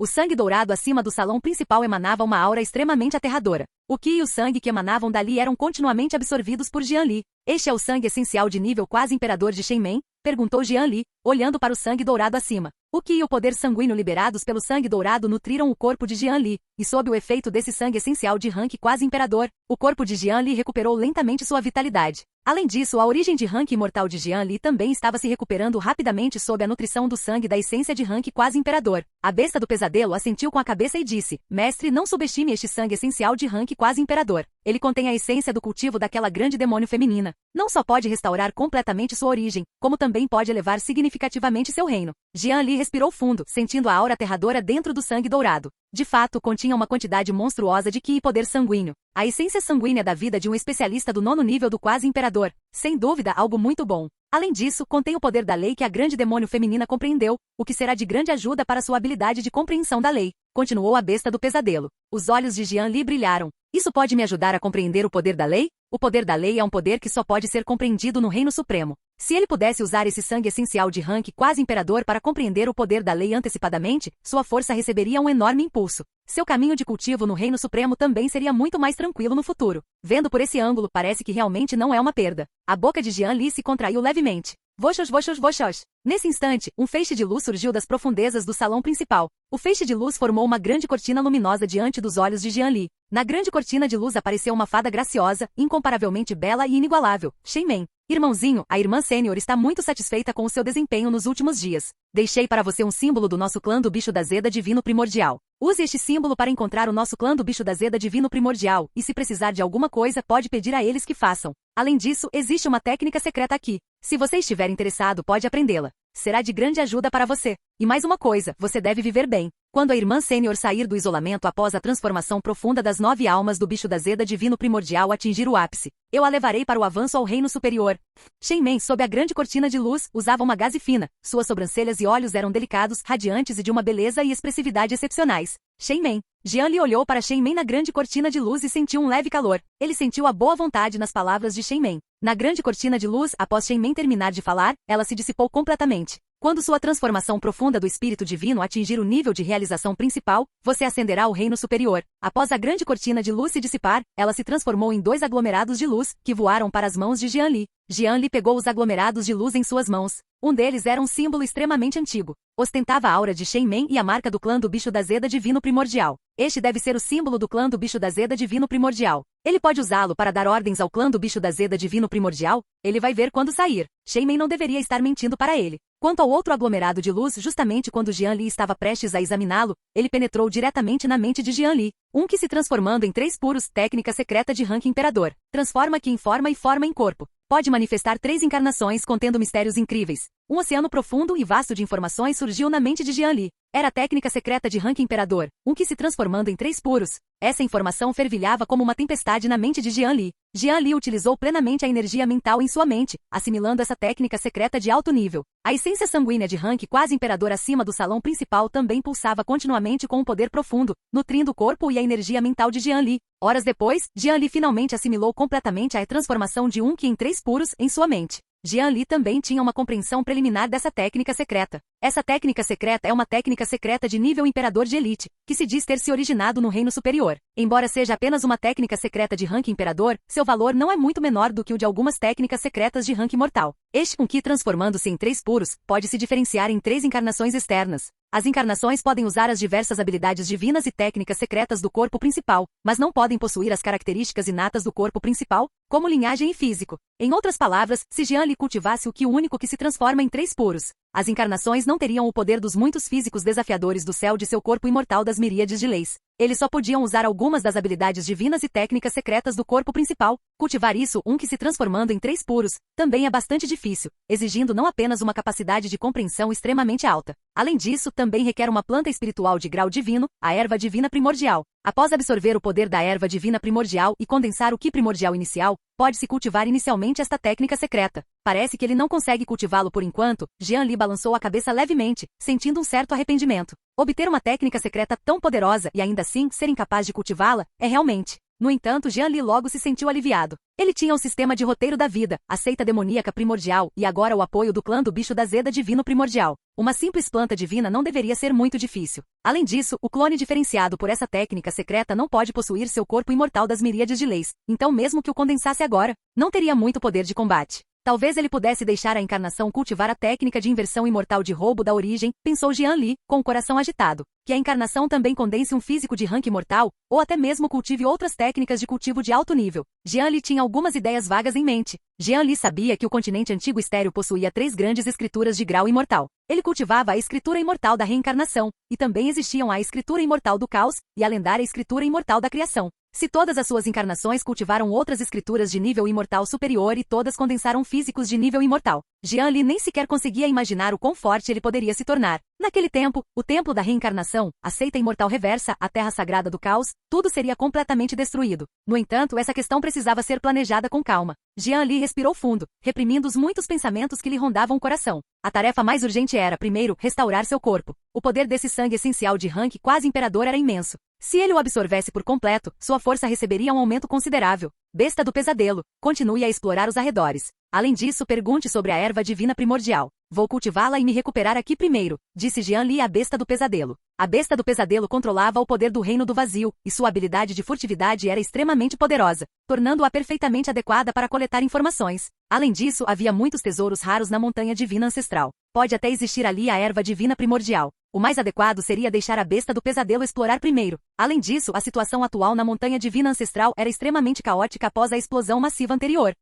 O sangue dourado acima do salão principal emanava uma aura extremamente aterradora. O Qi e o sangue que emanavam dali eram continuamente absorvidos por Jian Li. Este é o sangue essencial de nível quase imperador de Shen Men? Perguntou Jian Li, olhando para o sangue dourado acima. O Qi e o poder sanguíneo liberados pelo sangue dourado nutriram o corpo de Jian Li, e sob o efeito desse sangue essencial de rank quase imperador, o corpo de Jian Li recuperou lentamente sua vitalidade. Além disso, a origem de rank imortal de Jian Li também estava se recuperando rapidamente sob a nutrição do sangue da essência de rank quase imperador. A besta do pesadelo assentiu com a cabeça e disse: Mestre, não subestime este sangue essencial de rank quase imperador. Ele contém a essência do cultivo daquela grande demônio feminina. Não só pode restaurar completamente sua origem, como também pode elevar significativamente seu reino. Jian Li respirou fundo, sentindo a aura aterradora dentro do sangue dourado. De fato, continha uma quantidade monstruosa de Qi e poder sanguíneo. A essência sanguínea da vida de um especialista do 9º nível do quase imperador. Sem dúvida, algo muito bom. Além disso, contém o poder da lei que a grande demônio feminina compreendeu, o que será de grande ajuda para sua habilidade de compreensão da lei. Continuou a besta do pesadelo. Os olhos de Jian Li brilharam. Isso pode me ajudar a compreender o poder da lei? O poder da lei é um poder que só pode ser compreendido no Reino Supremo. Se ele pudesse usar esse sangue essencial de rank quase imperador para compreender o poder da lei antecipadamente, sua força receberia um enorme impulso. Seu caminho de cultivo no Reino Supremo também seria muito mais tranquilo no futuro. Vendo por esse ângulo, parece que realmente não é uma perda. A boca de Jian Li se contraiu levemente. Voxos, voxos, voxos. Nesse instante, um feixe de luz surgiu das profundezas do salão principal. O feixe de luz formou uma grande cortina luminosa diante dos olhos de Jian Li. Na grande cortina de luz apareceu uma fada graciosa, incomparavelmente bela e inigualável, Shen Men. Irmãozinho, a irmã sênior está muito satisfeita com o seu desempenho nos últimos dias. Deixei para você um símbolo do nosso clã do bicho da Zeda Divino Primordial. Use este símbolo para encontrar o nosso clã do bicho da Zeda Divino Primordial, e se precisar de alguma coisa pode pedir a eles que façam. Além disso, existe uma técnica secreta aqui. Se você estiver interessado, pode aprendê-la. Será de grande ajuda para você. E mais uma coisa, você deve viver bem. Quando a irmã sênior sair do isolamento após a transformação profunda das 9 almas do bicho da Zeda Divino Primordial atingir o ápice, eu a levarei para o avanço ao reino superior. Shen Men, sob a grande cortina de luz, usava uma gaze fina. Suas sobrancelhas e olhos eram delicados, radiantes e de uma beleza e expressividade excepcionais. Shen Men. Jian Li olhou para Shen Men na grande cortina de luz e sentiu um leve calor. Ele sentiu a boa vontade nas palavras de Shen Men. Na grande cortina de luz, após Shen Men terminar de falar, ela se dissipou completamente. Quando sua transformação profunda do espírito divino atingir o nível de realização principal, você ascenderá ao reino superior. Após a grande cortina de luz se dissipar, ela se transformou em 2 aglomerados de luz, que voaram para as mãos de Jian Li. Jian Li pegou os aglomerados de luz em suas mãos. Um deles era um símbolo extremamente antigo. Ostentava a aura de Shen Men e a marca do clã do bicho da Zeda Divino Primordial. Este deve ser o símbolo do clã do bicho da Zeda Divino Primordial. Ele pode usá-lo para dar ordens ao clã do bicho da Zeda Divino Primordial? Ele vai ver quando sair. Shen Men não deveria estar mentindo para ele. Quanto ao outro aglomerado de luz, justamente quando Jian Li estava prestes a examiná-lo, ele penetrou diretamente na mente de Jian Li. Um que se transformando em 3 puros, técnica secreta de rank imperador. Transforma que em forma e forma em corpo. Pode manifestar 3 encarnações contendo mistérios incríveis. Um oceano profundo e vasto de informações surgiu na mente de Jian Li. Era a técnica secreta de rank imperador, um que se transformando em 3 puros. Essa informação fervilhava como uma tempestade na mente de Jian Li. Jian Li utilizou plenamente a energia mental em sua mente, assimilando essa técnica secreta de alto nível. A essência sanguínea de rank quase imperador acima do salão principal também pulsava continuamente com um poder profundo, nutrindo o corpo e a energia mental de Jian Li. Horas depois, Jian Li finalmente assimilou completamente a transformação de um Qi em 3 puros em sua mente. Jian Li também tinha uma compreensão preliminar dessa técnica secreta. Essa técnica secreta é uma técnica secreta de nível imperador de elite, que se diz ter se originado no reino superior. Embora seja apenas uma técnica secreta de rank imperador, seu valor não é muito menor do que o de algumas técnicas secretas de rank mortal. Este Qi transformando-se em 3 puros, pode se diferenciar em 3 encarnações externas. As encarnações podem usar as diversas habilidades divinas e técnicas secretas do corpo principal, mas não podem possuir as características inatas do corpo principal, como linhagem e físico. Em outras palavras, se Jian Li cultivasse o Qi único que se transforma em 3 puros, as encarnações não teriam o poder dos muitos físicos desafiadores do céu de seu corpo imortal das miríades de leis. Eles só podiam usar algumas das habilidades divinas e técnicas secretas do corpo principal. Cultivar isso, que se transformando em 3 puros, também é bastante difícil, exigindo não apenas uma capacidade de compreensão extremamente alta. Além disso, também requer uma planta espiritual de grau divino, a erva divina primordial. Após absorver o poder da erva divina primordial e condensar o Qi primordial inicial, pode-se cultivar inicialmente esta técnica secreta. Parece que ele não consegue cultivá-lo por enquanto. Jian Li balançou a cabeça levemente, sentindo um certo arrependimento. Obter uma técnica secreta tão poderosa e ainda assim ser incapaz de cultivá-la, é realmente... No entanto, Jian Li logo se sentiu aliviado. Ele tinha o sistema de roteiro da vida, a seita demoníaca primordial e agora o apoio do clã do bicho da Zeda Divino Primordial. Uma simples planta divina não deveria ser muito difícil. Além disso, o clone diferenciado por essa técnica secreta não pode possuir seu corpo imortal das miríades de leis, então mesmo que o condensasse agora, não teria muito poder de combate. Talvez ele pudesse deixar a encarnação cultivar a técnica de inversão imortal de roubo da origem, pensou Jian Li, com o coração agitado. Que a encarnação também condense um físico de rank mortal, ou até mesmo cultive outras técnicas de cultivo de alto nível. Jian Li tinha algumas ideias vagas em mente. Jian Li sabia que o continente antigo estéreo possuía 3 grandes escrituras de grau imortal. Ele cultivava a escritura imortal da reencarnação, e também existiam a escritura imortal do caos, e a lendária escritura imortal da criação. Se todas as suas encarnações cultivaram outras escrituras de nível imortal superior e todas condensaram físicos de nível imortal, Jian Li nem sequer conseguia imaginar o quão forte ele poderia se tornar. Naquele tempo, o templo da reencarnação, a seita imortal reversa, a terra sagrada do caos, tudo seria completamente destruído. No entanto, essa questão precisava ser planejada com calma. Jian Li respirou fundo, reprimindo os muitos pensamentos que lhe rondavam o coração. A tarefa mais urgente era, primeiro, restaurar seu corpo. O poder desse sangue essencial de rank quase imperador era imenso. Se ele o absorvesse por completo, sua força receberia um aumento considerável. Besta do pesadelo, continue a explorar os arredores. Além disso, pergunte sobre a erva divina primordial. Vou cultivá-la e me recuperar aqui primeiro, disse Jian Li à besta do pesadelo. A besta do pesadelo controlava o poder do reino do vazio, e sua habilidade de furtividade era extremamente poderosa, tornando-a perfeitamente adequada para coletar informações. Além disso, havia muitos tesouros raros na montanha divina ancestral. Pode até existir ali a erva divina primordial. O mais adequado seria deixar a besta do pesadelo explorar primeiro. Além disso, a situação atual na montanha divina ancestral era extremamente caótica após a explosão massiva anterior.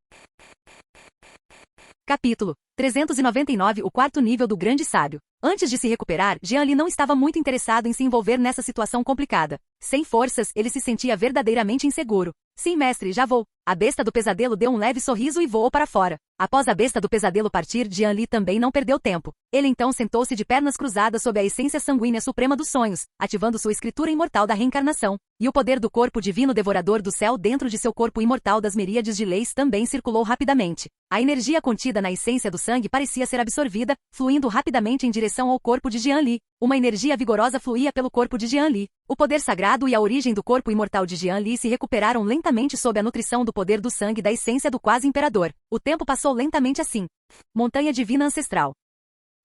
Capítulo 399 O quarto nível do grande sábio. Antes de se recuperar, Jian Li não estava muito interessado em se envolver nessa situação complicada. Sem forças, ele se sentia verdadeiramente inseguro. Sim, mestre, já vou. A besta do pesadelo deu um leve sorriso e voou para fora. Após a besta do pesadelo partir, Jian Li também não perdeu tempo. Ele então sentou-se de pernas cruzadas sob a essência sanguínea suprema dos sonhos, ativando sua escritura imortal da reencarnação. E o poder do corpo divino devorador do céu dentro de seu corpo imortal das miríades de leis também circulou rapidamente. A energia contida na essência do sangue parecia ser absorvida, fluindo rapidamente em direção ao corpo de Jian Li. Uma energia vigorosa fluía pelo corpo de Jian Li. O poder sagrado e a origem do corpo imortal de Jian Li se recuperaram lentamente sob a nutrição do poder do sangue da essência do quase imperador. O tempo passou lentamente assim. Montanha divina ancestral.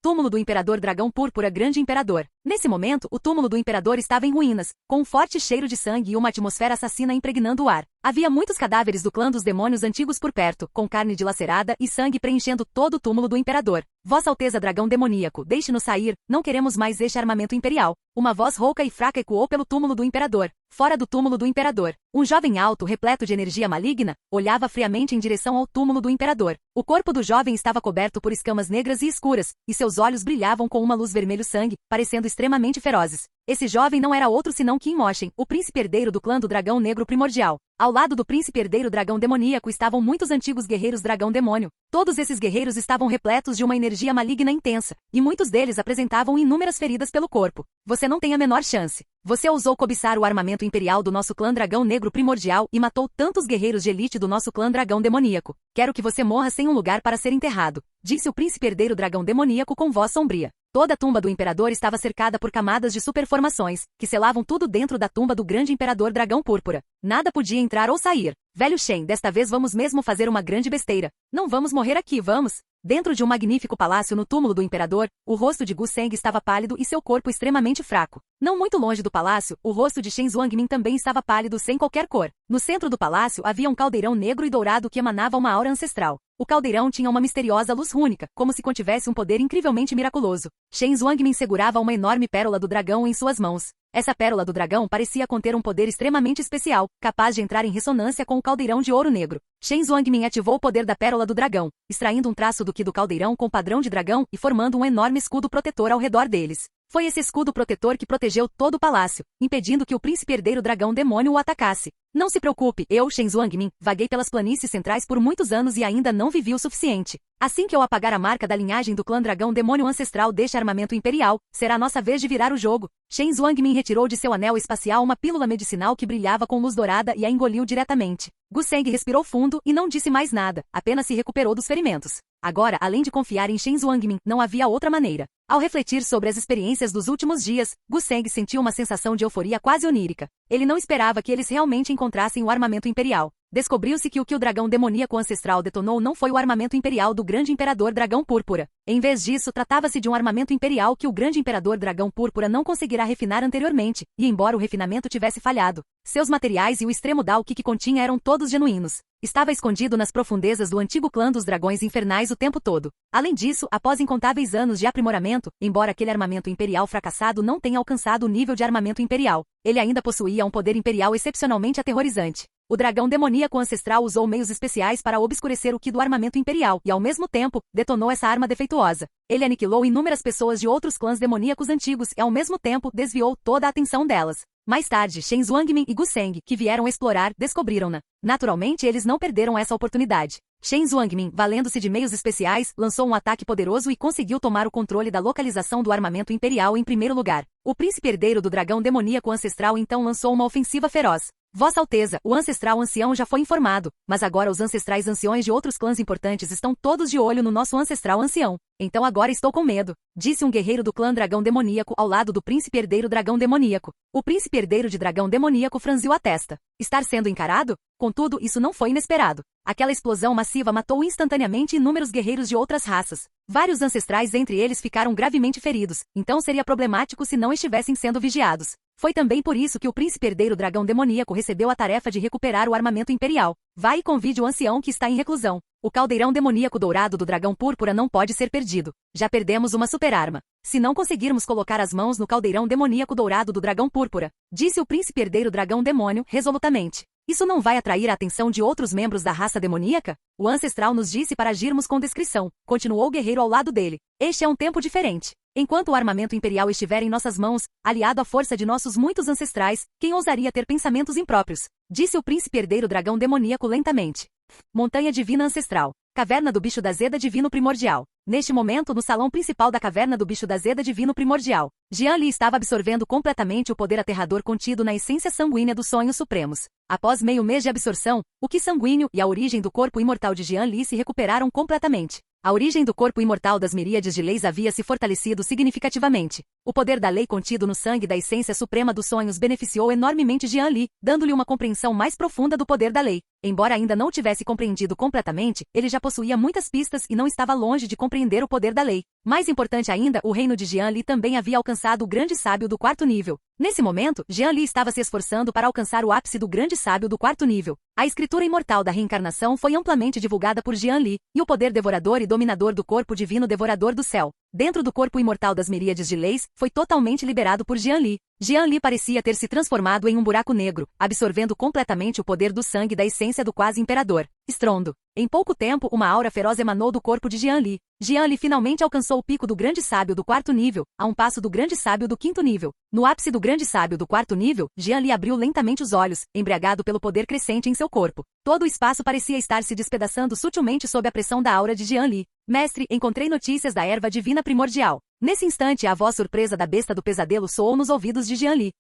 Túmulo do Imperador Dragão Púrpura Grande Imperador. Nesse momento, o túmulo do Imperador estava em ruínas, com um forte cheiro de sangue e uma atmosfera assassina impregnando o ar. Havia muitos cadáveres do clã dos demônios antigos por perto, com carne dilacerada e sangue preenchendo todo o túmulo do Imperador. Vossa Alteza Dragão Demoníaco, deixe-nos sair, não queremos mais este armamento imperial. Uma voz rouca e fraca ecoou pelo túmulo do Imperador. Fora do túmulo do Imperador, um jovem alto, repleto de energia maligna, olhava friamente em direção ao túmulo do Imperador. O corpo do jovem estava coberto por escamas negras e escuras, e seus olhos brilhavam com uma luz vermelho-sangue, parecendo extremamente ferozes. Esse jovem não era outro senão Qin Moshen, o príncipe herdeiro do clã do Dragão Negro Primordial. Ao lado do príncipe herdeiro dragão demoníaco estavam muitos antigos guerreiros dragão demônio. Todos esses guerreiros estavam repletos de uma energia maligna intensa, e muitos deles apresentavam inúmeras feridas pelo corpo. Você não tem a menor chance. Você ousou cobiçar o armamento imperial do nosso clã dragão negro primordial e matou tantos guerreiros de elite do nosso clã dragão demoníaco. Quero que você morra sem um lugar para ser enterrado, disse o príncipe herdeiro dragão demoníaco com voz sombria. Toda a tumba do imperador estava cercada por camadas de superformações, que selavam tudo dentro da tumba do grande imperador dragão púrpura. Nada podia entrar ou sair. Velho Shen, desta vez vamos mesmo fazer uma grande besteira. Não vamos morrer aqui, vamos? Dentro de um magnífico palácio no túmulo do imperador, o rosto de Gu Seng estava pálido e seu corpo extremamente fraco. Não muito longe do palácio, o rosto de Shen Zuangmin também estava pálido sem qualquer cor. No centro do palácio havia um caldeirão negro e dourado que emanava uma aura ancestral. O caldeirão tinha uma misteriosa luz rúnica, como se contivesse um poder incrivelmente miraculoso. Shen Zuangmin segurava uma enorme pérola do dragão em suas mãos. Essa pérola do dragão parecia conter um poder extremamente especial, capaz de entrar em ressonância com o caldeirão de ouro negro. Shen Zuangmin ativou o poder da pérola do dragão, extraindo um traço do Qi do caldeirão com padrão de dragão e formando um enorme escudo protetor ao redor deles. Foi esse escudo protetor que protegeu todo o palácio, impedindo que o príncipe herdeiro dragão demônio o atacasse. Não se preocupe, eu, Shen Zuangmin, vaguei pelas planícies centrais por muitos anos e ainda não vivi o suficiente. Assim que eu apagar a marca da linhagem do clã dragão demônio ancestral deste armamento imperial, será nossa vez de virar o jogo. Shen Zuangmin retirou de seu anel espacial uma pílula medicinal que brilhava com luz dourada e a engoliu diretamente. Gu Seng respirou fundo e não disse mais nada, apenas se recuperou dos ferimentos. Agora, além de confiar em Shen Zuangmin, não havia outra maneira. Ao refletir sobre as experiências dos últimos dias, Gu Seng sentiu uma sensação de euforia quase onírica. Ele não esperava que eles realmente encontrassem o armamento imperial. Descobriu-se que o que o dragão demoníaco ancestral detonou não foi o armamento imperial do grande imperador dragão púrpura. Em vez disso, tratava-se de um armamento imperial que o grande imperador dragão púrpura não conseguirá refinar anteriormente, e embora o refinamento tivesse falhado, seus materiais e o extremo Dao que continha eram todos genuínos. Estava escondido nas profundezas do antigo clã dos dragões infernais o tempo todo. Além disso, após incontáveis anos de aprimoramento, embora aquele armamento imperial fracassado não tenha alcançado o nível de armamento imperial, ele ainda possuía um poder imperial excepcionalmente aterrorizante. O dragão demoníaco ancestral usou meios especiais para obscurecer o Ki do armamento imperial e, ao mesmo tempo, detonou essa arma defeituosa. Ele aniquilou inúmeras pessoas de outros clãs demoníacos antigos e, ao mesmo tempo, desviou toda a atenção delas. Mais tarde, Shen Zhuangmin e Gu Seng, que vieram explorar, descobriram-na. Naturalmente, eles não perderam essa oportunidade. Shen Zhuangmin, valendo-se de meios especiais, lançou um ataque poderoso e conseguiu tomar o controle da localização do armamento imperial em primeiro lugar. O príncipe herdeiro do dragão demoníaco ancestral então lançou uma ofensiva feroz. Vossa Alteza, o ancestral ancião já foi informado, mas agora os ancestrais anciões de outros clãs importantes estão todos de olho no nosso ancestral ancião. Então agora estou com medo, disse um guerreiro do clã dragão demoníaco ao lado do príncipe herdeiro dragão demoníaco. O príncipe herdeiro de dragão demoníaco franziu a testa. Estar sendo encarado? Contudo, isso não foi inesperado. Aquela explosão massiva matou instantaneamente inúmeros guerreiros de outras raças. Vários ancestrais entre eles ficaram gravemente feridos, então seria problemático se não estivessem sendo vigiados. Foi também por isso que o príncipe herdeiro dragão demoníaco recebeu a tarefa de recuperar o armamento imperial. Vai e convide o ancião que está em reclusão. O caldeirão demoníaco dourado do dragão púrpura não pode ser perdido. Já perdemos uma super-arma. Se não conseguirmos colocar as mãos no caldeirão demoníaco dourado do dragão púrpura, disse o príncipe herdeiro dragão demônio, resolutamente. Isso não vai atrair a atenção de outros membros da raça demoníaca? O ancestral nos disse para agirmos com discrição, continuou o guerreiro ao lado dele. Este é um tempo diferente. Enquanto o armamento imperial estiver em nossas mãos, aliado à força de nossos muitos ancestrais, quem ousaria ter pensamentos impróprios? Disse o príncipe herdeiro dragão demoníaco lentamente. Montanha Divina Ancestral. Caverna do Bicho da Zeda Divino Primordial. Neste momento, no salão principal da Caverna do Bicho da Zeda Divino Primordial, Jian Li estava absorvendo completamente o poder aterrador contido na essência sanguínea dos sonhos supremos. Após meio mês de absorção, o Ki sanguíneo e a origem do corpo imortal de Jian Li se recuperaram completamente. A origem do corpo imortal das miríades de leis havia se fortalecido significativamente. O poder da lei contido no sangue da essência suprema dos sonhos beneficiou enormemente Jian Li, dando-lhe uma compreensão mais profunda do poder da lei. Embora ainda não tivesse compreendido completamente, ele já possuía muitas pistas e não estava longe de compreender o poder da lei. Mais importante ainda, o reino de Jian Li também havia alcançado o grande sábio do quarto nível. Nesse momento, Jian Li estava se esforçando para alcançar o ápice do grande sábio do quarto nível. A escritura imortal da reencarnação foi amplamente divulgada por Jian Li, e o poder devorador e dominador do corpo divino devorador do céu, dentro do corpo imortal das miríades de leis, foi totalmente liberado por Jian Li. Jian Li parecia ter se transformado em um buraco negro, absorvendo completamente o poder do sangue da essência do quase imperador. Estrondo. Em pouco tempo, uma aura feroz emanou do corpo de Jian Li. Jian Li finalmente alcançou o pico do grande sábio do quarto nível, a um passo do grande sábio do quinto nível. No ápice do grande sábio do quarto nível, Jian Li abriu lentamente os olhos, embriagado pelo poder crescente em seu corpo. Todo o espaço parecia estar se despedaçando sutilmente sob a pressão da aura de Jian Li. Mestre, encontrei notícias da erva divina primordial. Nesse instante, a voz surpresa da besta do pesadelo soou nos ouvidos de Jian Li.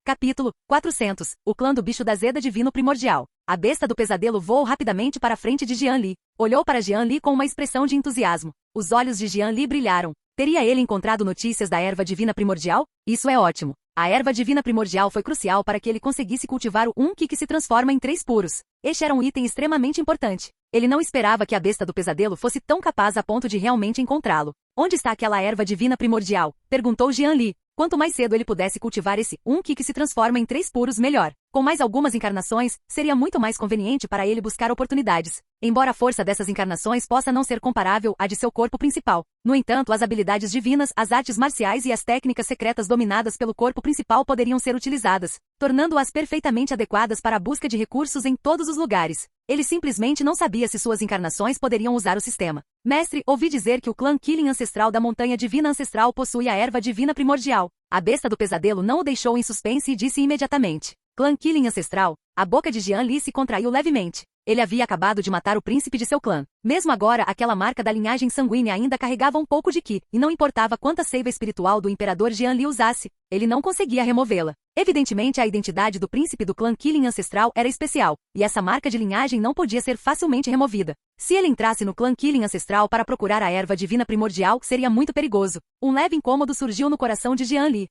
Capítulo 400. O clã do bicho da Zeda divino primordial. A besta do pesadelo voou rapidamente para a frente de Jian Li. Olhou para Jian Li com uma expressão de entusiasmo. Os olhos de Jian Li brilharam. Teria ele encontrado notícias da erva divina primordial? Isso é ótimo. A erva divina primordial foi crucial para que ele conseguisse cultivar o Ki que se transforma em 3 puros. Este era um item extremamente importante. Ele não esperava que a besta do pesadelo fosse tão capaz a ponto de realmente encontrá-lo. Onde está aquela erva divina primordial? Perguntou Jian Li. Quanto mais cedo ele pudesse cultivar esse Ki que se transforma em 3 puros, melhor. Com mais algumas encarnações, seria muito mais conveniente para ele buscar oportunidades. Embora a força dessas encarnações possa não ser comparável à de seu corpo principal. No entanto, as habilidades divinas, as artes marciais e as técnicas secretas dominadas pelo corpo principal poderiam ser utilizadas, tornando-as perfeitamente adequadas para a busca de recursos em todos os lugares. Ele simplesmente não sabia se suas encarnações poderiam usar o sistema. Mestre, ouvi dizer que o clã Killing ancestral da Montanha Divina Ancestral possui a erva divina primordial. A besta do pesadelo não o deixou em suspense e disse imediatamente. Clã Killing ancestral. A boca de Jian Li se contraiu levemente. Ele havia acabado de matar o príncipe de seu clã. Mesmo agora, aquela marca da linhagem sanguínea ainda carregava um pouco de Ki, e não importava quanta seiva espiritual do imperador Jian Li usasse, ele não conseguia removê-la. Evidentemente, a identidade do príncipe do clã Killing ancestral era especial, e essa marca de linhagem não podia ser facilmente removida. Se ele entrasse no clã Killing ancestral para procurar a erva divina primordial, seria muito perigoso. Um leve incômodo surgiu no coração de Jian Li.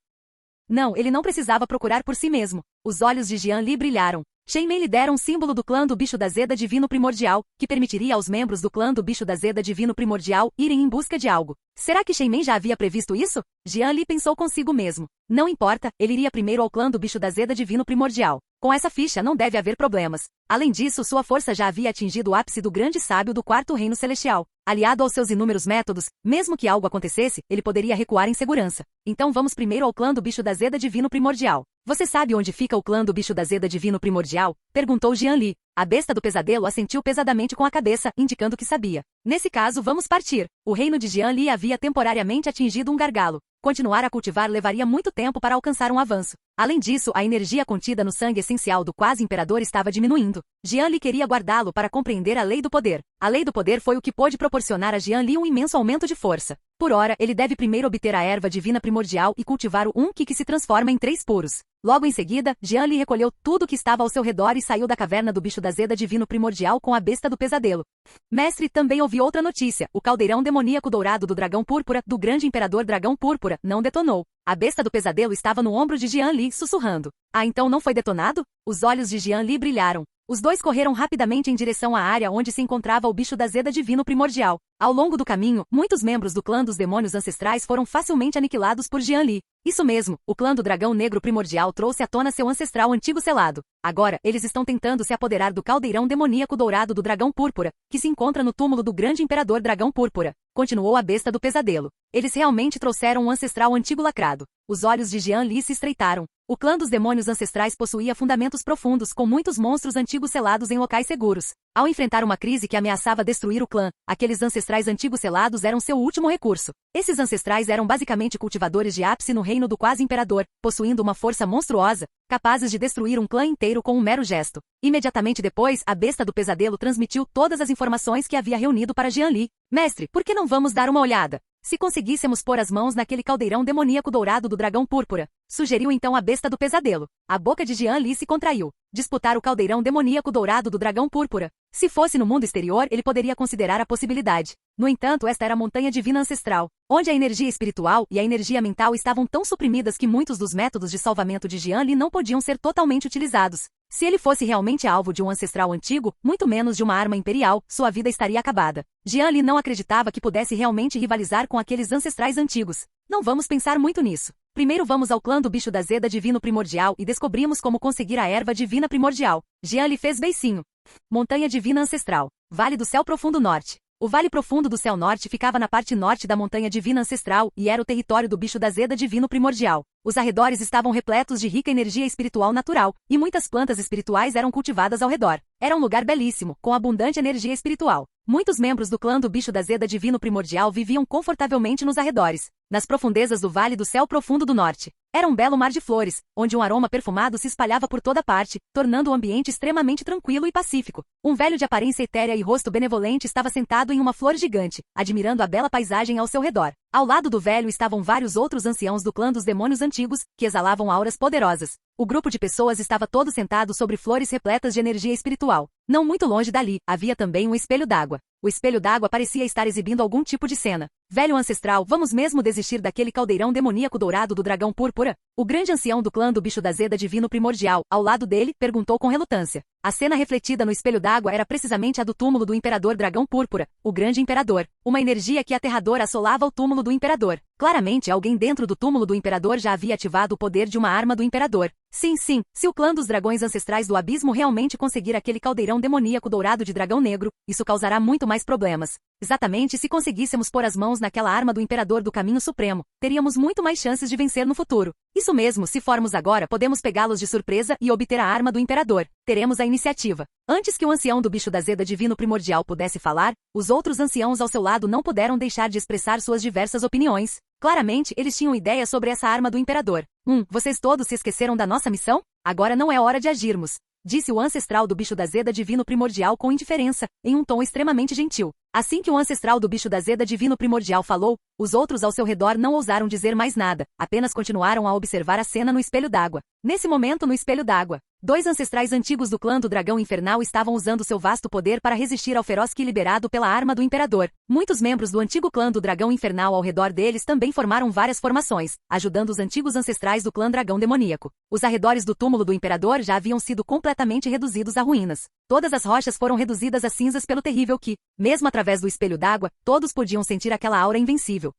Não, ele não precisava procurar por si mesmo. Os olhos de Jian Li brilharam. Shen Mei lhe dera um símbolo do clã do bicho da Zeda divino primordial, que permitiria aos membros do clã do bicho da Zeda divino primordial irem em busca de algo. Será que Shen Mei já havia previsto isso? Jian Li pensou consigo mesmo. Não importa, ele iria primeiro ao clã do bicho da Zeda divino primordial. Com essa ficha não deve haver problemas. Além disso, sua força já havia atingido o ápice do grande sábio do quarto reino celestial. Aliado aos seus inúmeros métodos, mesmo que algo acontecesse, ele poderia recuar em segurança. Então vamos primeiro ao clã do Bicho da Zeda Divino Primordial. Você sabe onde fica o clã do Bicho da Zeda Divino Primordial? Perguntou Jian Li. A besta do pesadelo assentiu pesadamente com a cabeça, indicando que sabia. Nesse caso, vamos partir. O reino de Jian Li havia temporariamente atingido um gargalo. Continuar a cultivar levaria muito tempo para alcançar um avanço. Além disso, a energia contida no sangue essencial do quase-imperador estava diminuindo. Jian Li queria guardá-lo para compreender a lei do poder. A lei do poder foi o que pôde proporcionar a Jian Li um imenso aumento de força. Por ora, ele deve primeiro obter a erva divina primordial e cultivar o Unqi que se transforma em 3 puros. Logo em seguida, Jian Li recolheu tudo que estava ao seu redor e saiu da caverna do Bicho da Zeda Divino Primordial com a besta do pesadelo. Mestre, também ouvi outra notícia. O caldeirão demoníaco dourado do dragão púrpura, do grande imperador dragão púrpura, não detonou. A besta do pesadelo estava no ombro de Jian Li, sussurrando. Ah, então não foi detonado? Os olhos de Jian Li brilharam. Os dois correram rapidamente em direção à área onde se encontrava o Bicho da Zeda Divino Primordial. Ao longo do caminho, muitos membros do clã dos demônios ancestrais foram facilmente aniquilados por Jian Li. Isso mesmo, o clã do dragão negro primordial trouxe à tona seu ancestral antigo selado. Agora, eles estão tentando se apoderar do caldeirão demoníaco dourado do dragão púrpura, que se encontra no túmulo do grande imperador dragão púrpura. Continuou a besta do pesadelo. Eles realmente trouxeram um ancestral antigo lacrado. Os olhos de Jian Li se estreitaram. O clã dos demônios ancestrais possuía fundamentos profundos com muitos monstros antigos selados em locais seguros. Ao enfrentar uma crise que ameaçava destruir o clã, aqueles ancestrais antigos selados eram seu último recurso. Esses ancestrais eram basicamente cultivadores de ápice no reino do quase-imperador, possuindo uma força monstruosa, capazes de destruir um clã inteiro com um mero gesto. Imediatamente depois, a besta do pesadelo transmitiu todas as informações que havia reunido para Jian Li. Mestre, por que não vamos dar uma olhada? Se conseguíssemos pôr as mãos naquele caldeirão demoníaco dourado do dragão púrpura, sugeriu então a besta do pesadelo. A boca de Jian Li se contraiu. Disputar o caldeirão demoníaco dourado do dragão púrpura. Se fosse no mundo exterior, ele poderia considerar a possibilidade. No entanto, esta era a montanha divina ancestral, onde a energia espiritual e a energia mental estavam tão suprimidas que muitos dos métodos de salvamento de Jian Li não podiam ser totalmente utilizados. Se ele fosse realmente alvo de um ancestral antigo, muito menos de uma arma imperial, sua vida estaria acabada. Jian Li não acreditava que pudesse realmente rivalizar com aqueles ancestrais antigos. Não vamos pensar muito nisso. Primeiro vamos ao clã do Bicho da Zeda Divino Primordial e descobrimos como conseguir a erva divina primordial. Jian Li fez beicinho. Montanha Divina Ancestral. Vale do Céu Profundo Norte. O Vale Profundo do Céu Norte ficava na parte norte da Montanha Divina Ancestral e era o território do Bicho da Zeda Divino Primordial. Os arredores estavam repletos de rica energia espiritual natural, e muitas plantas espirituais eram cultivadas ao redor. Era um lugar belíssimo, com abundante energia espiritual. Muitos membros do clã do Bicho da Zeda Divino Primordial viviam confortavelmente nos arredores, nas profundezas do Vale do Céu Profundo do Norte. Era um belo mar de flores, onde um aroma perfumado se espalhava por toda parte, tornando o ambiente extremamente tranquilo e pacífico. Um velho de aparência etérea e rosto benevolente estava sentado em uma flor gigante, admirando a bela paisagem ao seu redor. Ao lado do velho estavam vários outros anciãos do clã dos demônios antigos, que exalavam auras poderosas. O grupo de pessoas estava todo sentado sobre flores repletas de energia espiritual. Não muito longe dali, havia também um espelho d'água. O espelho d'água parecia estar exibindo algum tipo de cena. Velho ancestral, vamos mesmo desistir daquele caldeirão demoníaco dourado do dragão púrpura? O grande ancião do clã do Bicho da Zeda Divino Primordial, ao lado dele, perguntou com relutância. A cena refletida no espelho d'água era precisamente a do túmulo do imperador dragão púrpura, o grande imperador. Uma energia que aterradora assolava o túmulo do imperador. Claramente, alguém dentro do túmulo do imperador já havia ativado o poder de uma arma do imperador. Sim, se o clã dos dragões ancestrais do abismo realmente conseguir aquele caldeirão demoníaco dourado de dragão negro, isso causará muito mais problemas. Exatamente, se conseguíssemos pôr as mãos naquela arma do imperador do caminho supremo, teríamos muito mais chances de vencer no futuro. Isso mesmo, se formos agora, podemos pegá-los de surpresa e obter a arma do imperador. Teremos a iniciativa. Antes que o ancião do Bicho da Zeda Divino Primordial pudesse falar, os outros anciãos ao seu lado não puderam deixar de expressar suas diversas opiniões. Claramente, eles tinham ideia sobre essa arma do imperador. Vocês todos se esqueceram da nossa missão? Agora não é hora de agirmos, disse o ancestral do Bicho da Zeda Divino Primordial com indiferença, em um tom extremamente gentil. Assim que o ancestral do Bicho da Zeda Divino Primordial falou, os outros ao seu redor não ousaram dizer mais nada, apenas continuaram a observar a cena no espelho d'água. Nesse momento, no espelho d'água, 2 ancestrais antigos do clã do dragão infernal estavam usando seu vasto poder para resistir ao feroz ki liberado pela arma do imperador. Muitos membros do antigo clã do dragão infernal ao redor deles também formaram várias formações, ajudando os antigos ancestrais do clã dragão demoníaco. Os arredores do túmulo do imperador já haviam sido completamente reduzidos a ruínas. Todas as rochas foram reduzidas a cinzas pelo terrível ki. Mesmo através do espelho d'água, todos podiam sentir aquela aura invencível.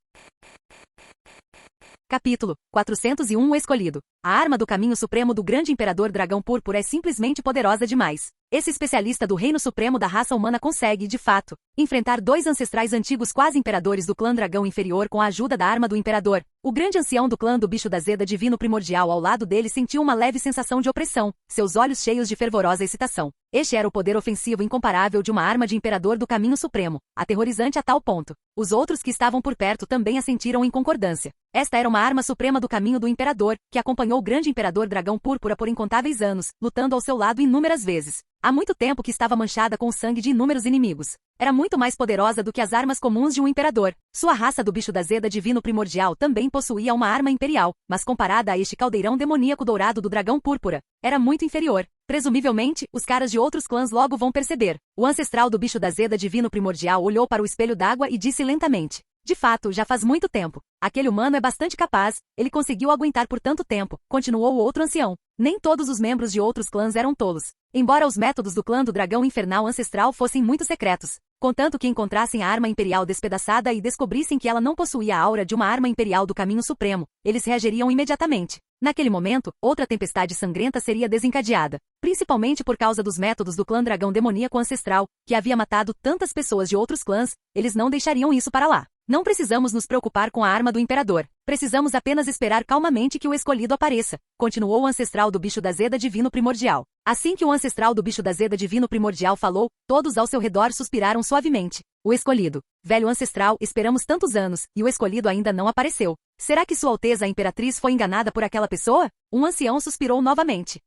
Capítulo 401 O Escolhido. A arma do caminho supremo do grande imperador dragão púrpura é simplesmente poderosa demais. Esse especialista do reino supremo da raça humana consegue, de fato, enfrentar dois ancestrais antigos quase imperadores do clã dragão inferior com a ajuda da arma do imperador. O grande ancião do clã do bicho da Zeda divino primordial ao lado dele sentiu uma leve sensação de opressão, seus olhos cheios de fervorosa excitação. Este era o poder ofensivo incomparável de uma arma de imperador do caminho supremo, aterrorizante a tal ponto. Os outros que estavam por perto também a sentiram em concordância. Esta era uma arma suprema do caminho do imperador, que acompanhou o grande imperador dragão púrpura por incontáveis anos, lutando ao seu lado inúmeras vezes. Há muito tempo que estava manchada com o sangue de inúmeros inimigos. Era muito mais poderosa do que as armas comuns de um imperador. Sua raça do bicho da Zeda divino primordial também possuía uma arma imperial, mas comparada a este caldeirão demoníaco dourado do dragão púrpura, era muito inferior. Presumivelmente, os caras de outros clãs logo vão perceber. O ancestral do bicho da Zeda divino primordial olhou para o espelho d'água e disse lentamente: de fato, já faz muito tempo. Aquele humano é bastante capaz, ele conseguiu aguentar por tanto tempo, continuou o outro ancião. Nem todos os membros de outros clãs eram tolos. Embora os métodos do clã do dragão infernal ancestral fossem muito secretos, contanto que encontrassem a arma imperial despedaçada e descobrissem que ela não possuía a aura de uma arma imperial do caminho supremo, eles reagiriam imediatamente. Naquele momento, outra tempestade sangrenta seria desencadeada, principalmente por causa dos métodos do clã dragão demoníaco ancestral, que havia matado tantas pessoas de outros clãs, eles não deixariam isso para lá. Não precisamos nos preocupar com a arma do imperador. Precisamos apenas esperar calmamente que o escolhido apareça, continuou o ancestral do bicho da Zeda divino primordial. Assim que o ancestral do bicho da Zeda divino primordial falou, todos ao seu redor suspiraram suavemente. O escolhido. Velho ancestral, esperamos tantos anos, e o escolhido ainda não apareceu. Será que Sua Alteza a Imperatriz foi enganada por aquela pessoa? Um ancião suspirou novamente.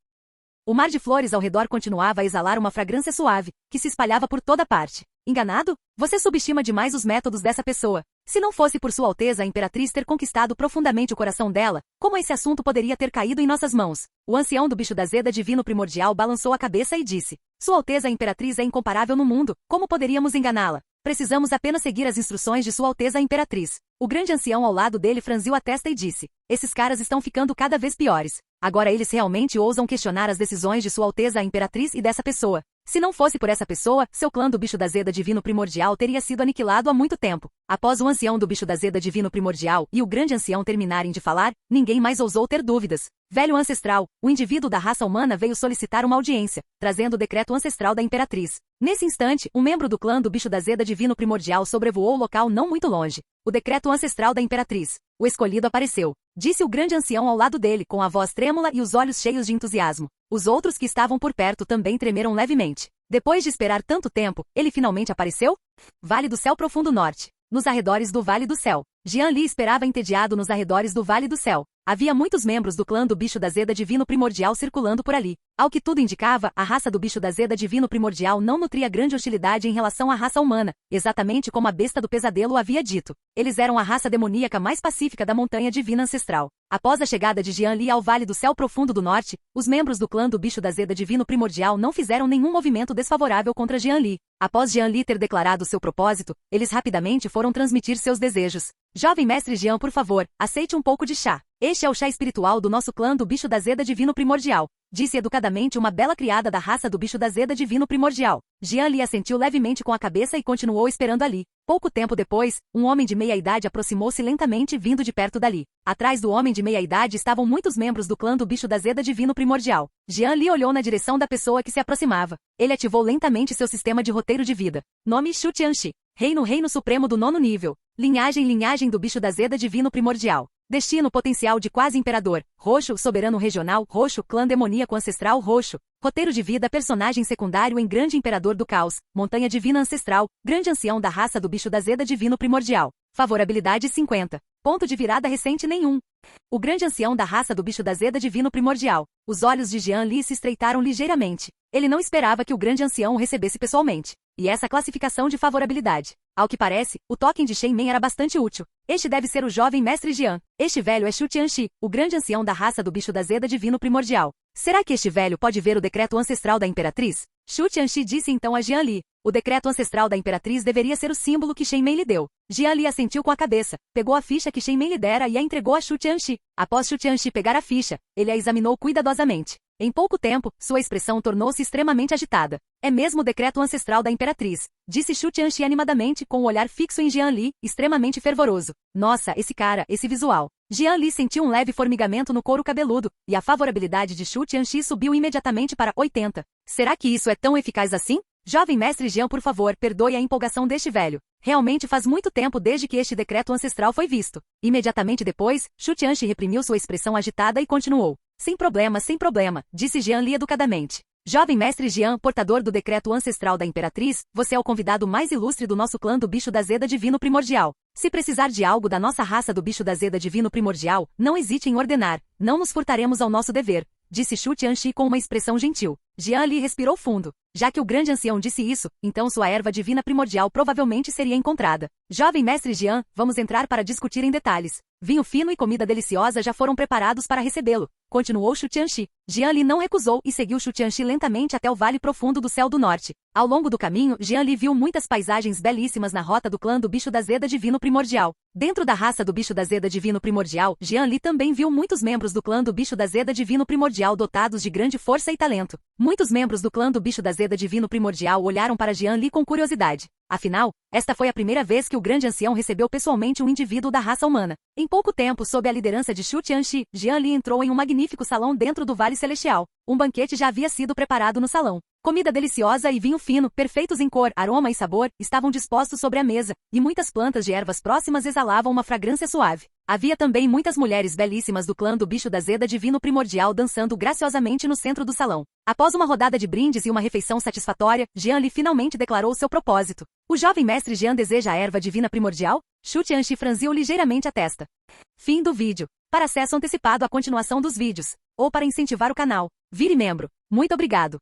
O mar de flores ao redor continuava a exalar uma fragrância suave, que se espalhava por toda parte. Enganado? Você subestima demais os métodos dessa pessoa. Se não fosse por Sua Alteza a Imperatriz ter conquistado profundamente o coração dela, como esse assunto poderia ter caído em nossas mãos? O ancião do bicho da Zeda divino primordial balançou a cabeça e disse: Sua Alteza a Imperatriz é incomparável no mundo, como poderíamos enganá-la? Precisamos apenas seguir as instruções de Sua Alteza a Imperatriz. O grande ancião ao lado dele franziu a testa e disse: esses caras estão ficando cada vez piores. Agora eles realmente ousam questionar as decisões de Sua Alteza a Imperatriz e dessa pessoa. Se não fosse por essa pessoa, seu clã do bicho da Zeda divino primordial teria sido aniquilado há muito tempo. Após o ancião do bicho da Zeda divino primordial e o grande ancião terminarem de falar, ninguém mais ousou ter dúvidas. Velho ancestral, o indivíduo da raça humana veio solicitar uma audiência, trazendo o decreto ancestral da Imperatriz. Nesse instante, um membro do clã do bicho da Zeda divino primordial sobrevoou o local não muito longe. O decreto ancestral da Imperatriz. O escolhido apareceu, disse o grande ancião ao lado dele com a voz trêmula e os olhos cheios de entusiasmo. Os outros que estavam por perto também tremeram levemente. Depois de esperar tanto tempo, ele finalmente apareceu? Vale do Céu Profundo Norte. Nos arredores do Vale do Céu. Jian Li esperava entediado nos arredores do Vale do Céu. Havia muitos membros do clã do bicho da Zeda divino primordial circulando por ali. Ao que tudo indicava, a raça do bicho da Zeda divino primordial não nutria grande hostilidade em relação à raça humana, exatamente como a besta do pesadelo havia dito. Eles eram a raça demoníaca mais pacífica da montanha divina ancestral. Após a chegada de Jian Li ao Vale do Céu Profundo do Norte, os membros do clã do bicho da Zeda divino primordial não fizeram nenhum movimento desfavorável contra Jian Li. Após Jian Li ter declarado seu propósito, eles rapidamente foram transmitir seus desejos. Jovem mestre Jian, por favor, aceite um pouco de chá. Este é o chá espiritual do nosso clã do bicho da Zeda divino primordial, disse educadamente uma bela criada da raça do bicho da Zeda divino primordial. Jian Li assentiu levemente com a cabeça e continuou esperando ali. Pouco tempo depois, um homem de meia-idade aproximou-se lentamente vindo de perto dali. Atrás do homem de meia-idade estavam muitos membros do clã do bicho da Zeda divino primordial. Jian Li olhou na direção da pessoa que se aproximava. Ele ativou lentamente seu sistema de roteiro de vida. Nome Shu Tianxi. Reino supremo do 9º nível. Linhagem do bicho da Zeda divino primordial. Destino potencial de quase imperador. Roxo, soberano regional. Roxo, clã demoníaco ancestral. Roxo. Roteiro de vida. Personagem secundário em Grande Imperador do Caos. Montanha divina ancestral. Grande ancião da raça do bicho da Zeda divino primordial. Favorabilidade 50. Ponto de virada recente nenhum. O grande ancião da raça do bicho da Zeda divino primordial. Os olhos de Jian Li se estreitaram ligeiramente. Ele não esperava que o grande ancião o recebesse pessoalmente. E essa classificação de favorabilidade. Ao que parece, o token de Shen Men era bastante útil. Este deve ser o jovem mestre Jian. Este velho é Shu Tianxi, o grande ancião da raça do bicho da Zeda divino primordial. Será que este velho pode ver o decreto ancestral da Imperatriz? Shu Tianxi disse então a Jian Li. O decreto ancestral da Imperatriz deveria ser o símbolo que Shen Men lhe deu. Jian Li assentiu com a cabeça, pegou a ficha que Shen Men lhe dera e a entregou a Shu Tianxi. Após Shu Tianxi pegar a ficha, ele a examinou cuidadosamente. Em pouco tempo, sua expressão tornou-se extremamente agitada. É mesmo o decreto ancestral da Imperatriz, disse Shu Tianxi animadamente com o olhar fixo em Jian Li, extremamente fervoroso. Nossa, esse cara, esse visual. Jian Li sentiu um leve formigamento no couro cabeludo, e a favorabilidade de Shu Tianxi subiu imediatamente para 80. Será que isso é tão eficaz assim? Jovem mestre Jian, por favor, perdoe a empolgação deste velho. Realmente faz muito tempo desde que este decreto ancestral foi visto. Imediatamente depois, Shu Tianxi reprimiu sua expressão agitada e continuou. Sem problema, disse Jian Li educadamente. Jovem mestre Jian, portador do decreto ancestral da Imperatriz, você é o convidado mais ilustre do nosso clã do Bicho da Zeda Divino Primordial. Se precisar de algo da nossa raça do Bicho da Zeda Divino Primordial, não hesite em ordenar. Não nos furtaremos ao nosso dever, disse Shu Tianxi com uma expressão gentil. Jian Li respirou fundo. Já que o grande ancião disse isso, então sua erva divina primordial provavelmente seria encontrada. Jovem mestre Jian, vamos entrar para discutir em detalhes. Vinho fino e comida deliciosa já foram preparados para recebê-lo, continuou Shu Tianxi. Jian Li não recusou e seguiu Shu Tianxi lentamente até o vale profundo do céu do norte. Ao longo do caminho, Jian Li viu muitas paisagens belíssimas na rota do clã do Bicho da Zeda Divino Primordial. Dentro da raça do Bicho da Zeda Divino Primordial, Jian Li também viu muitos membros do clã do Bicho da Zeda Divino Primordial dotados de grande força e talento. Muitos membros do clã do Bicho da Zeda Divino Primordial olharam para Jian Li com curiosidade. Afinal, esta foi a primeira vez que o grande ancião recebeu pessoalmente um indivíduo da raça humana. Em pouco tempo, sob a liderança de Shu Tianxi, Jian Li entrou em um magnífico salão dentro do Vale Celestial. Um banquete já havia sido preparado no salão. Comida deliciosa e vinho fino, perfeitos em cor, aroma e sabor, estavam dispostos sobre a mesa, e muitas plantas de ervas próximas exalavam uma fragrância suave. Havia também muitas mulheres belíssimas do clã do Bicho da Zeda Divino Primordial dançando graciosamente no centro do salão. Após uma rodada de brindes e uma refeição satisfatória, Jian Li finalmente declarou seu propósito. O jovem mestre Jian deseja a erva divina primordial? Shu Tianxi franziu ligeiramente a testa. Fim do vídeo. Para acesso antecipado à continuação dos vídeos, ou para incentivar o canal, vire membro. Muito obrigado.